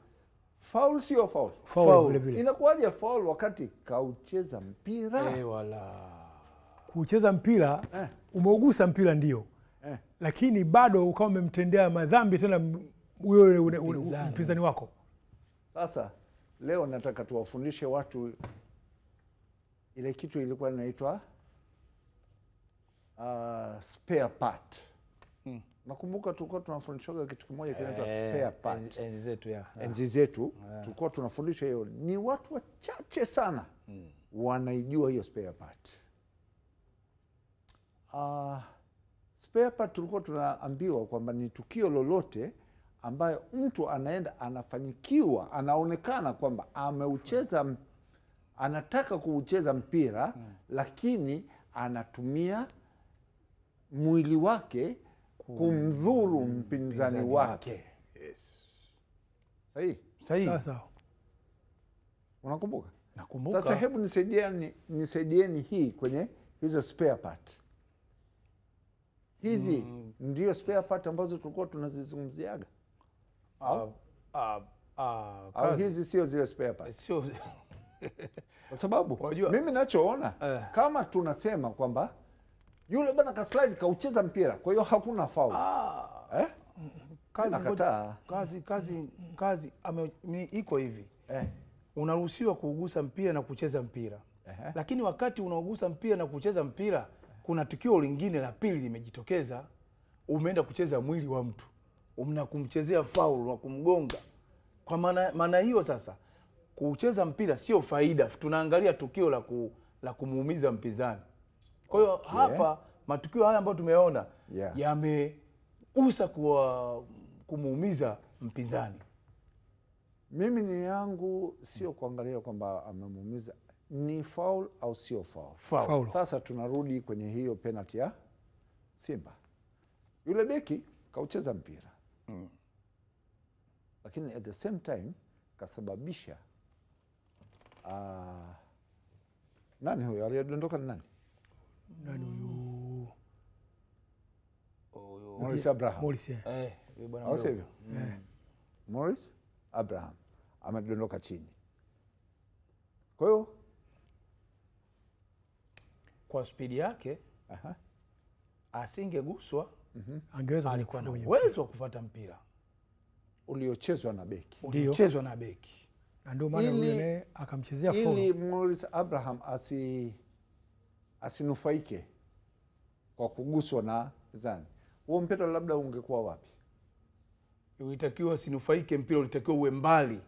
Foul, sio foul? Foul vile vile. Inakuwaje foul wakati kaucheza mpira? Wala. Kucheza mpira, umeugusa mpira ndio. Lakini bado ukawa umemtendea madhambi tena huyo mpinzani wako. Sasa leo nataka tuwafundishe watu ile kitu ilikuwa inaitwa spare part. Nakumbuka tulikuwa tunafundishwa kitu kimoja kinaitwa spare part. Enzi zetu Enzi zetu tulikuwa tunafundisha hiyo. Ni watu wachache sana wanaijua hiyo spare part. Spare part tulikuwa tunaambiwa kwamba ni tukio lolote ambayo mtu anaenda anafanyikiwa, anaonekana kwamba ameucheza, anataka kuucheza mpira lakini anatumia mwili wake kumdhuru mpinzani wake. Yes. Sahihi? Sawa. Unakumbuka? Nakumbuka. Sasa hebu nisaidieni hii kwenye hizo spare part. Hizi ndio spare part ambazo tulikuwa tunazizungumziaga. Au hizi sio zile spare part? Sio. Kwa sababu mimi nachoona kama tunasema kwamba yule bwana kaslide kaucheza mpira, kwa hiyo hakuna foul. Kazi iko hivi. Unaruhusiwa kuugusa mpira na kucheza mpira. Lakini wakati unaogusa mpira na kucheza mpira, kuna tukio lingine la pili limejitokeza. Umeenda kucheza mwili wa mtu, kumchezea faulu na kumgonga. Kwa maana hiyo sasa kucheza mpira sio faida, tunaangalia tukio la kumuumiza mpinzani. Kwa hiyo hapa matukio haya ambayo tumeona yameusa kumuumiza mpinzani. Mimi ni yangu sio kuangalia kwamba amemuumiza, ni foul au sio foul. Sasa tunarudi kwenye hiyo penalty ya Simba. Yule beki kaucheza mpira. Lakini at the same time kasababisha nani huyo aliyedondoka ni nani? Nani huyu? Morris Abraham. Morris. Au sivyo? Morris Abraham amedondoka chini. Kwa hiyo kwa spidi yake asingeguswa, alikuwa na uwezo wa kufuata mpira uliochezwa na beki. Uliochezwa na beki. Na ndio maana yule akamchezea foul. Ili Morris Abraham asinufaike kwa kuguswa na mpinzani, huo mpira labda ungekuwa wapi? Ulitakiwa sinufaike, mpira ulitakiwa uwe mbali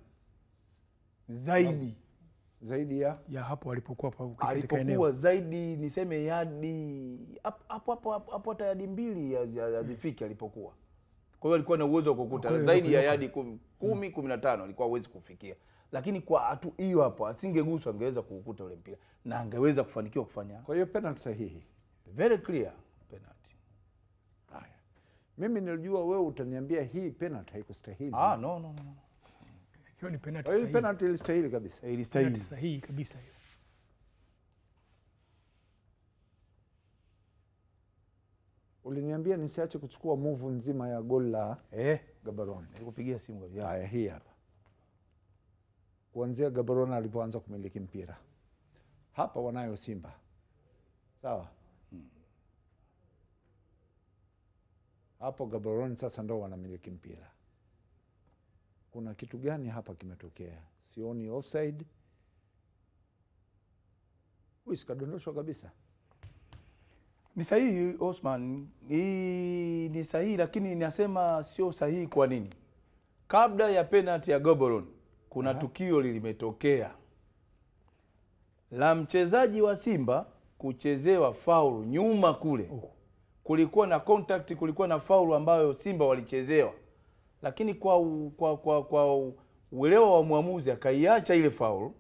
zaidi ya hapo alipokuwa katika eneo zaidi, niseme yadi hapo hata yadi 2 hazifiki alipokuwa. Kwa hiyo alikuwa na uwezo wa kukuta zaidi ya yadi 10 15 alikuwa hawezi kufikia. Lakini kwa hiyo hapo asingeguswa, angeweza kukuta ule mpira na angeweza kufanikiwa kufanya. Kwa hiyo penalty sahihi. Very clear penalty. Haya. Mimi nilijua wewe utaniambia hii penalty haikustahili. No. Hiyo ni penalty sahihi. Hii penalty ilistahili kabisa. Ilistahili sahihi kabisa hiyo. Uliniambia nisiache kuchukua move nzima ya goli la Gaborone. Nilikupigia simu kwa hiyo. Haya, hii hapa. Kuanzia Gaborone alipoanza kumiliki mpira. Hapa wanayo Simba. Sawa? Hapo Gaborone sasa ndo wanamiliki mpira. kuna kitu gani hapa kimetokea? Sioni offside. Huyu sikadondoshwa kabisa. Ni sahihi Osman, hii ni sahihi, lakini nasema sio sahihi. Kwa nini? Kabla ya penalty ya Gaborone kuna tukio limetokea la mchezaji wa Simba kuchezewa faulu nyuma kule. Kulikuwa na contact, kulikuwa na faulu ambayo Simba walichezewa, lakini kwa uelewa wa muamuzi akaiacha ile faulu.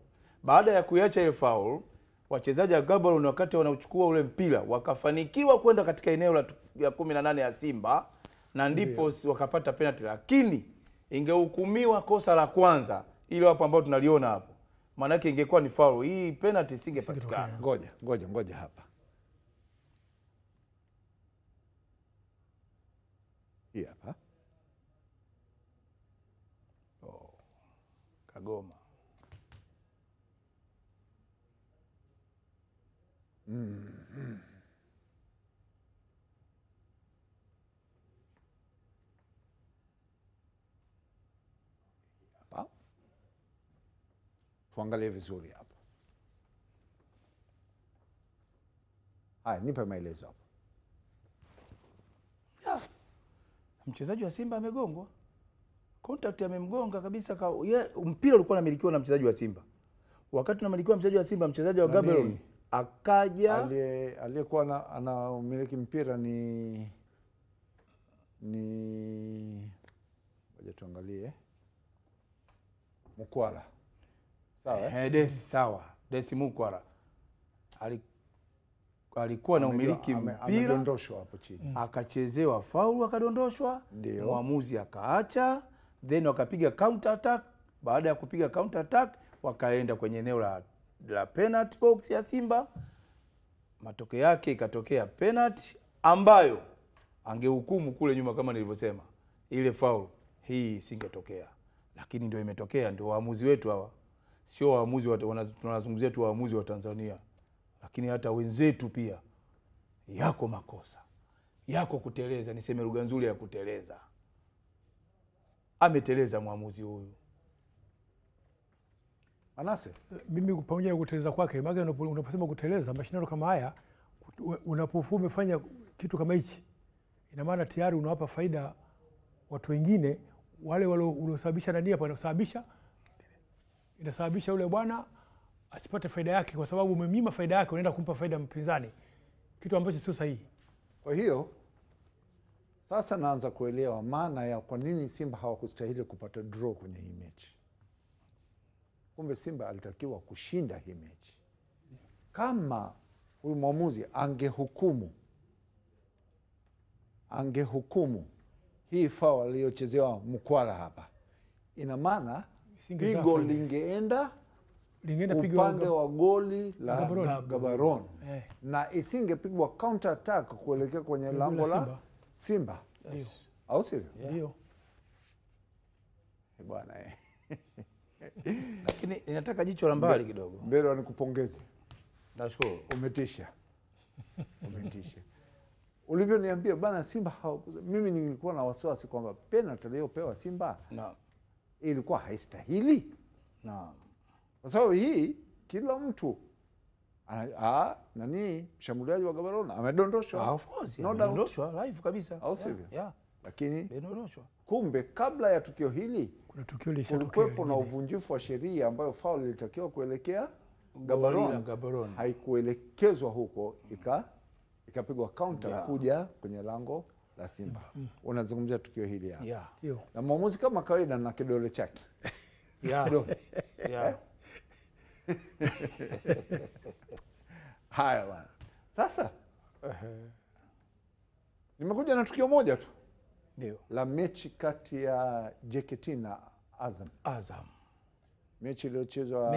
Baada ya kuiacha ile faulu, wachezaji wa Gaborone wakati wanachukua ule mpira wakafanikiwa kwenda katika eneo la 18 ya Simba, na ndipo wakapata penalty. Lakini ingehukumiwa kosa la kwanza ile hapo ambao tunaliona hapo, maana yake ingekuwa ni faulu, hii penalty isingepatikana. Ngoja hapa. Hii hapa. Kagoma. Hapa. Tuangalie vizuri hapa. Haya, nipe maelezo hapo. Mchezaji wa Simba amegongwa. Contact amemgonga kabisa. Mpira ulikuwa unamilikiwa na mchezaji wa Simba. Wakati unamilikiwa mchezaji wa Simba, mchezaji wa Gaborone akaja, aliyekuwa anamiliki mpira ni ngoja tuangalie. Mukwala. Sawa? Sawa. Desi Mukwala. Alikuwa na umiliki mpira, amedondoshwa hapo chini. Akachezewa faulu, akadondoshwa. Muamuzi akaacha, then wakapiga counter attack. Baada ya kupiga counter attack, wakaenda kwenye eneo la penalty box ya Simba. Matokeo yake ikatokea penalty ambayo angehukumu kule nyuma, kama nilivyosema, ile faulu hii isingetokea, lakini ndio imetokea. Ndio waamuzi wetu hawa, sio waamuzi tunazungumzia tu waamuzi wa Tanzania, lakini hata wenzetu pia yako makosa, yako kuteleza. Niseme lugha nzuri ya kuteleza. Ameteleza mwamuzi huyu. Manase, mimi pamoja na kuteleza kwake, maana unaposema kuteleza mashindano kama haya, unapofuwa umefanya kitu kama hichi, ina maana tayari unawapa faida watu wengine, wale waliosababisha nani hapa, inasababisha yule bwana asipate faida yake, kwa sababu umemnyima faida yake, unaenda kumpa faida mpinzani, kitu ambacho sio sahihi. Kwa hiyo sasa naanza kuelewa maana ya kwa nini Simba hawakustahili kupata draw kwenye hii mechi. Kumbe Simba alitakiwa kushinda hii mechi. Kama huyu mwamuzi angehukumu hii faul aliyochezewa Mukwala hapa, ina maana pigo lingeenda upande wa goli la Gaborone, na isingepigwa counter attack kuelekea kwenye lango la Simba. Au sivyo? Ndio. Bwana Lakini ninataka jicho la mbali kidogo. Mbele nikupongeze. Nashukuru. Umetisha. Ulivyoniambia bana Simba mimi nilikuwa na wasiwasi kwamba penalty aliyopewa Simba ilikuwa haistahili. Kwa sababu hii kila mtu mshambuliaji wa Gaborone amedondoshwa. Of course, amedondoshwa live kabisa. Au sivyo? Lakini amedondoshwa. Kumbe kabla ya tukio hili kuna tukio kulikuwepo na uvunjifu wa sheria ambayo faul ilitakiwa kuelekea Gaborone. Haikuelekezwa huko, ikapigwa counter kuja kwenye lango la Simba. Unazungumzia tukio hili hapa. Na mwamuzi kama kawaida na kidole chake. Haya bwana. Sasa nimekuja na tukio moja tu. Ndio. La mechi kati ya JKT na Azam. Mechi iliyochezwa,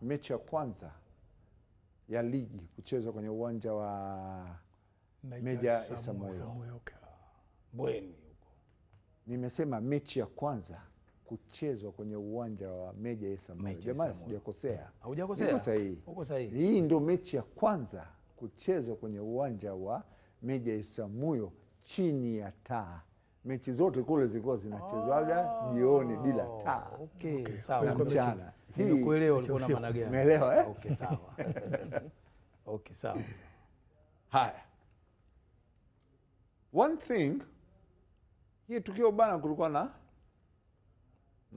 mechi ya kwanza ya ligi kuchezwa kwenye uwanja wa Meja Isamuhyo. Bweni huko. Nimesema mechi ya kwanza kuchezwa kwenye uwanja wa Meja Isamuhyo. Jamani, sijakosea. Hujakosea. Uko sahihi. Hii ndio mechi ya kwanza kuchezwa kwenye uwanja wa Meja Isamuhyo chini ya taa mechi zote kule zilikuwa zinachezwaga jioni bila taa. Okay, sawa. Na mchana. Nimekuelewa ulikuwa na maana gani. Umeelewa eh? Okay, sawa. Okay, sawa. Haya. One thing, hii tukio bana, kulikuwa na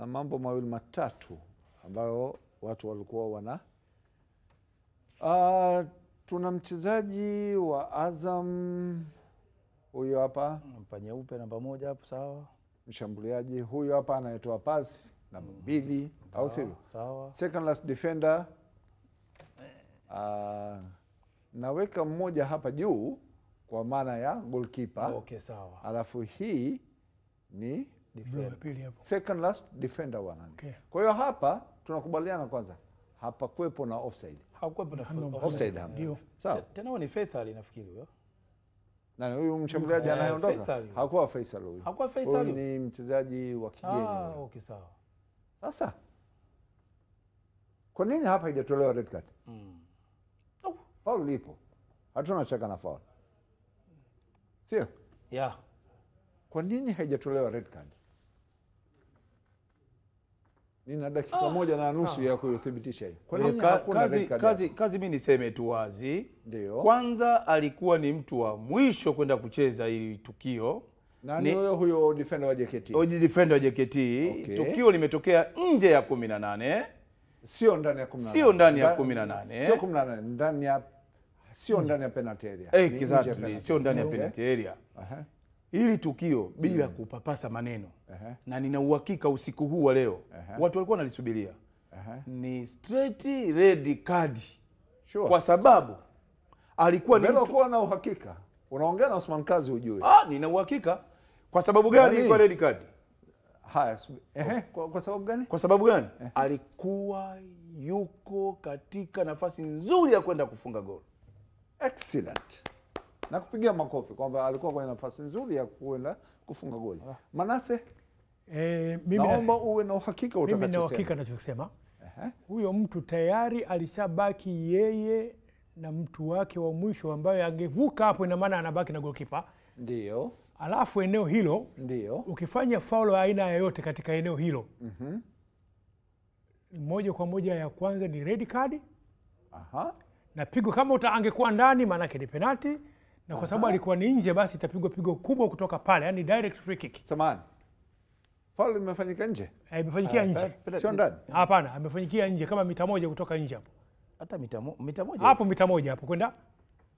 mambo mawili matatu ambayo watu walikuwa wana tuna mchezaji wa Azam huyo hapa, Mpa nyeupe namba 1 hapo, sawa. mshambuliaji huyo hapa anayetoa pasi namba 2, au sivyo? Sawa. Second last defender, naweka mmoja hapa juu kwa maana ya goalkeeper. Okay, sawa. Alafu hii ni Pili hapo. second last defender wanani. Okay. Kwa hiyo hapa tunakubaliana kwanza, hapa kwepo na offside. Hakuwepo na Offside hapa. Ndio. Sawa. Tena huyo ni Faisal nafikiri huyo. Na huyu mshambuliaji anayeondoka Faisal. hakuwa Faisal huyu. Hakuwa Faisal. Huyu ni mchezaji wa kigeni. Okay, sawa. Sasa kwa nini hapa haijatolewa red card? Foul lipo. Hatuna shaka na foul. Sio? Yeah. Kwa nini haijatolewa red card? Nina dakika moja na nusu ya kuthibitisha hii. Kwa nini hakuna red card? Kazi mimi niseme tu wazi. Ndio. Kwanza alikuwa ni mtu wa mwisho kwenda kucheza hili tukio. Nani huyo defender wa JKT? Huyo defender wa JKT. Okay. Tukio limetokea nje ya 18. Sio ndani ya 18. Sio ndani ya 18. Sio 18, ndani ya sio ndani ya penalty area. Exactly, sio ndani ya penalty area. Aha. Hili tukio bila kupapasa maneno. Na nina uhakika usiku huu wa leo watu walikuwa wanalisubiria. Ni straight red card. Sure. Kwa sababu alikuwa ni mtu kuwa na uhakika. Unaongea na Osman Kazi ujue. Nina uhakika. Kwa sababu gani ilikuwa red card? Haya, kwa sababu gani? Kwa sababu gani? Alikuwa yuko katika nafasi nzuri ya kwenda kufunga goli. Excellent. Na kupigia makofi kwamba alikuwa kwenye nafasi nzuri ya kwenda kufunga goli. Manase, mimi naomba uwe na uhakika utakachosema. Mimi na uhakika ninachosema. Huyo mtu tayari alishabaki yeye na mtu wake wa mwisho ambaye angevuka hapo, ina maana anabaki na goalkeeper. Ndio. Alafu eneo hilo, ndio, ukifanya foul aina yoyote katika eneo hilo, moja kwa moja ya kwanza ni red card. Na pigo kama angekuwa ndani maana yake ni penalty, na kwa sababu alikuwa ni nje basi itapigwa pigo kubwa kutoka pale, yani direct free kick. Samani. Foul imefanyika nje? Imefanyikia nje. Sio ndani? Hapana, amefanyikia nje kama mita 1 kutoka nje hapo. Hata mita 1? Hapo mita 1 hapo kwenda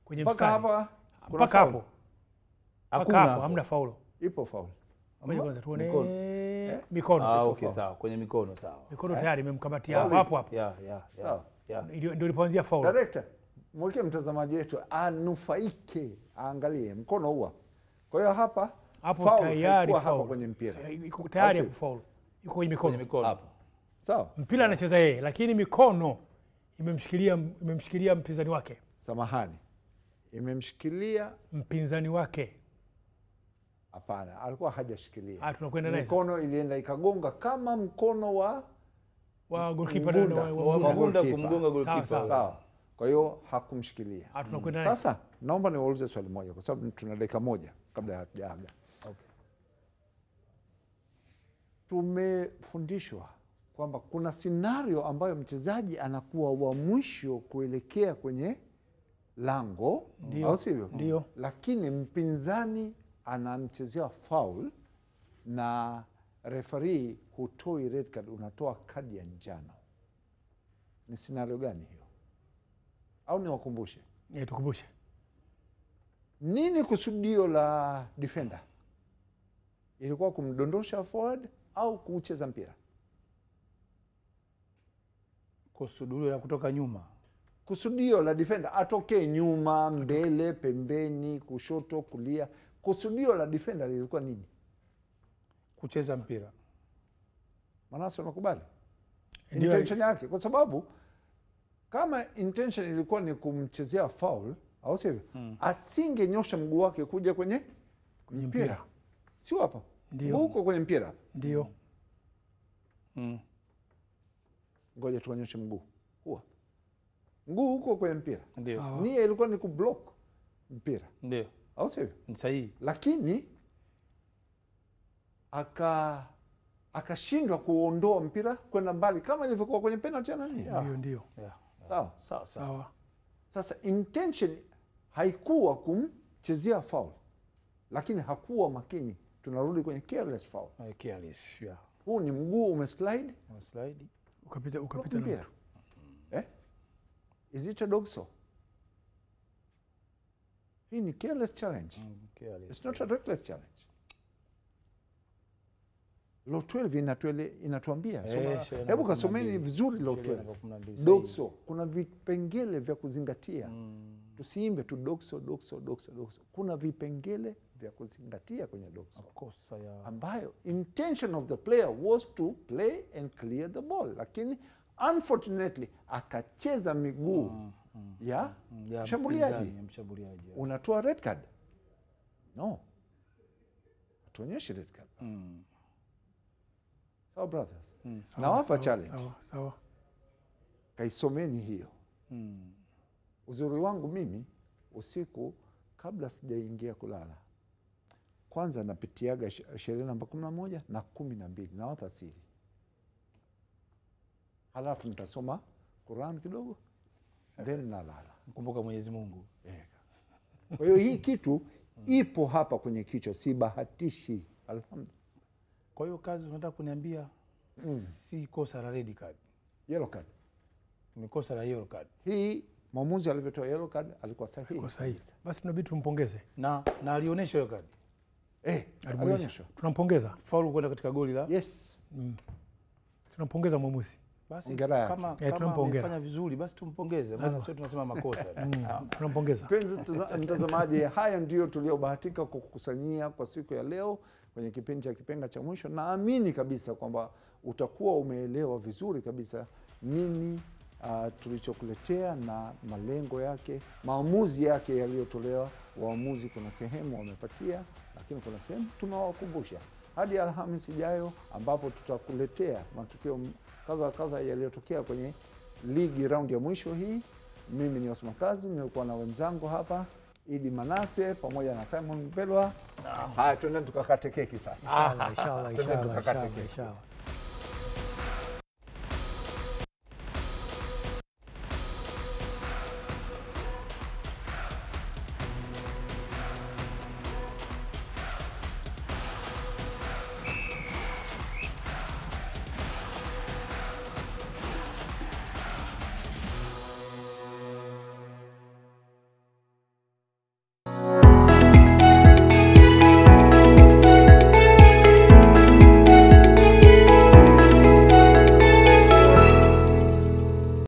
kwenye mstari. Paka hapa. Paka hapo. Hakuna hapo. Hamna foul. Ipo foul. Ngoja kwanza tuone mikono. Okay, sawa. Kwenye mikono, sawa. Mikono tayari imemkamatia hapo hapo. Sawa. Ndio ilipoanzia foul. Director, mwekee mtazamaji wetu anufaike, aangalie mkono huo. Kwa hiyo hapa hapo tayari foul hapa kwenye mpira. Iko tayari hapo foul. Iko kwenye mikono. Hapo. Sawa. Mpira anacheza yeye lakini mikono imemshikilia mpinzani wake. Samahani. Imemshikilia mpinzani wake. Hapana, alikuwa hajashikilia. Tunakwenda naye. Mikono ilienda ikagonga kama mkono wa goalkeeper Mgunda kumgonga goalkeeper. Sawa. Kwa hiyo hakumshikilia. Tunakwenda naye. Sasa naomba niwaulize swali moja kwa sababu tuna dakika moja kabla ya hatujaga. Okay. Tumefundishwa kwamba kuna scenario ambayo mchezaji anakuwa wa mwisho kuelekea kwenye lango, au sivyo? Ndio. Lakini mpinzani anamchezea foul na referee hutoi red card, unatoa kadi ya njano. Ni scenario gani hiyo? Au niwakumbushe? Tukumbushe. Nini kusudio la defender? Ilikuwa kumdondosha forward au kucheza mpira? Kusudio la kutoka nyuma. Kusudio la defender atokee nyuma, mbele, pembeni, kushoto, kulia. Kusudio la defender lilikuwa nini? Kucheza mpira. Manase, unakubali? Intention yake, kwa sababu kama intention ilikuwa ni kumchezea foul, au sivyo? Asingenyosha mguu wake kuja kwenye mpira. Sio hapa. Ndio. Huko kwenye mpira. Ndio. Ngoja tuonyeshe mguu. Huo. Mguu huko kwenye mpira. Ndio. Nia ilikuwa ni kublock mpira. Ndio. Au sivyo? Ni sahihi. Lakini akashindwa kuondoa mpira kwenda mbali kama ilivyokuwa kwenye penalty ya nani? Ndio. Sawa. Sasa intention haikuwa kumchezea foul, lakini hakuwa makini. Tunarudi kwenye careless foul. Careless, yeah. Huu ni mguu umeslide, ukapita mpira. Is it a dog saw? Hii ni careless challenge. It's not a reckless challenge. Law 12 inatuambia. Hebu kasomeni vizuri Law 12. Dog saw. Kuna vipengele vya kuzingatia. Tusiimbe tu dog saw. Kuna vipengele vya kuzingatia kwenye dog saw. Ambayo intention of the player was to play and clear the ball. Lakini unfortunately akacheza miguu ya mshambuliaji. Unatoa red card? No. Hatuonyeshi red card. Sawa brothers. Nawapa challenge. Sawa. Kaisomeni hiyo. Uzuri wangu mimi usiku kabla sijaingia kulala, kwanza napitiaga sheria namba 11 na 12. Nawapa siri. Halafu nitasoma Qur'an kidogo, then nalala. Kumbuka Mwenyezi Mungu. Kwa hiyo hii kitu ipo hapa kwenye kichwa, si bahatishi. Alhamdulillah. Kwa hiyo kazi unataka kuniambia si kosa la red card. Yellow card. Ni kosa la yellow card. Hii mwamuzi alivyotoa yellow card alikuwa sahihi. Basi tunabidi tumpongeze. Na alionyesha yellow card. Alionyesha. Tunampongeza. Faulu kwenda katika goli la. Yes. Tunampongeza mwamuzi. Basi kama amefanya vizuri basi tumpongeze. Maana sio tunasema makosa. Tunampongeza. Mpenzi mtazamaji, haya ndio tuliobahatika kukusanyia kwa siku ya leo kwenye kipindi cha Kipenga cha Mwisho. Naamini kabisa kwamba utakuwa umeelewa vizuri kabisa nini tulichokuletea na malengo yake, maamuzi yake yaliyotolewa. Waamuzi kuna sehemu wamepatia, lakini kuna sehemu tumewakumbusha. Hadi Alhamisi ijayo ambapo tutakuletea matukio kadha yaliyotokea kwenye ligi raundi ya mwisho hii. Mimi ni Osman Kazi, nilikuwa na wenzangu hapa Idi Manase pamoja na Simon Mpelwa. Haya, tuende tukakate keki sasa. Inshallah.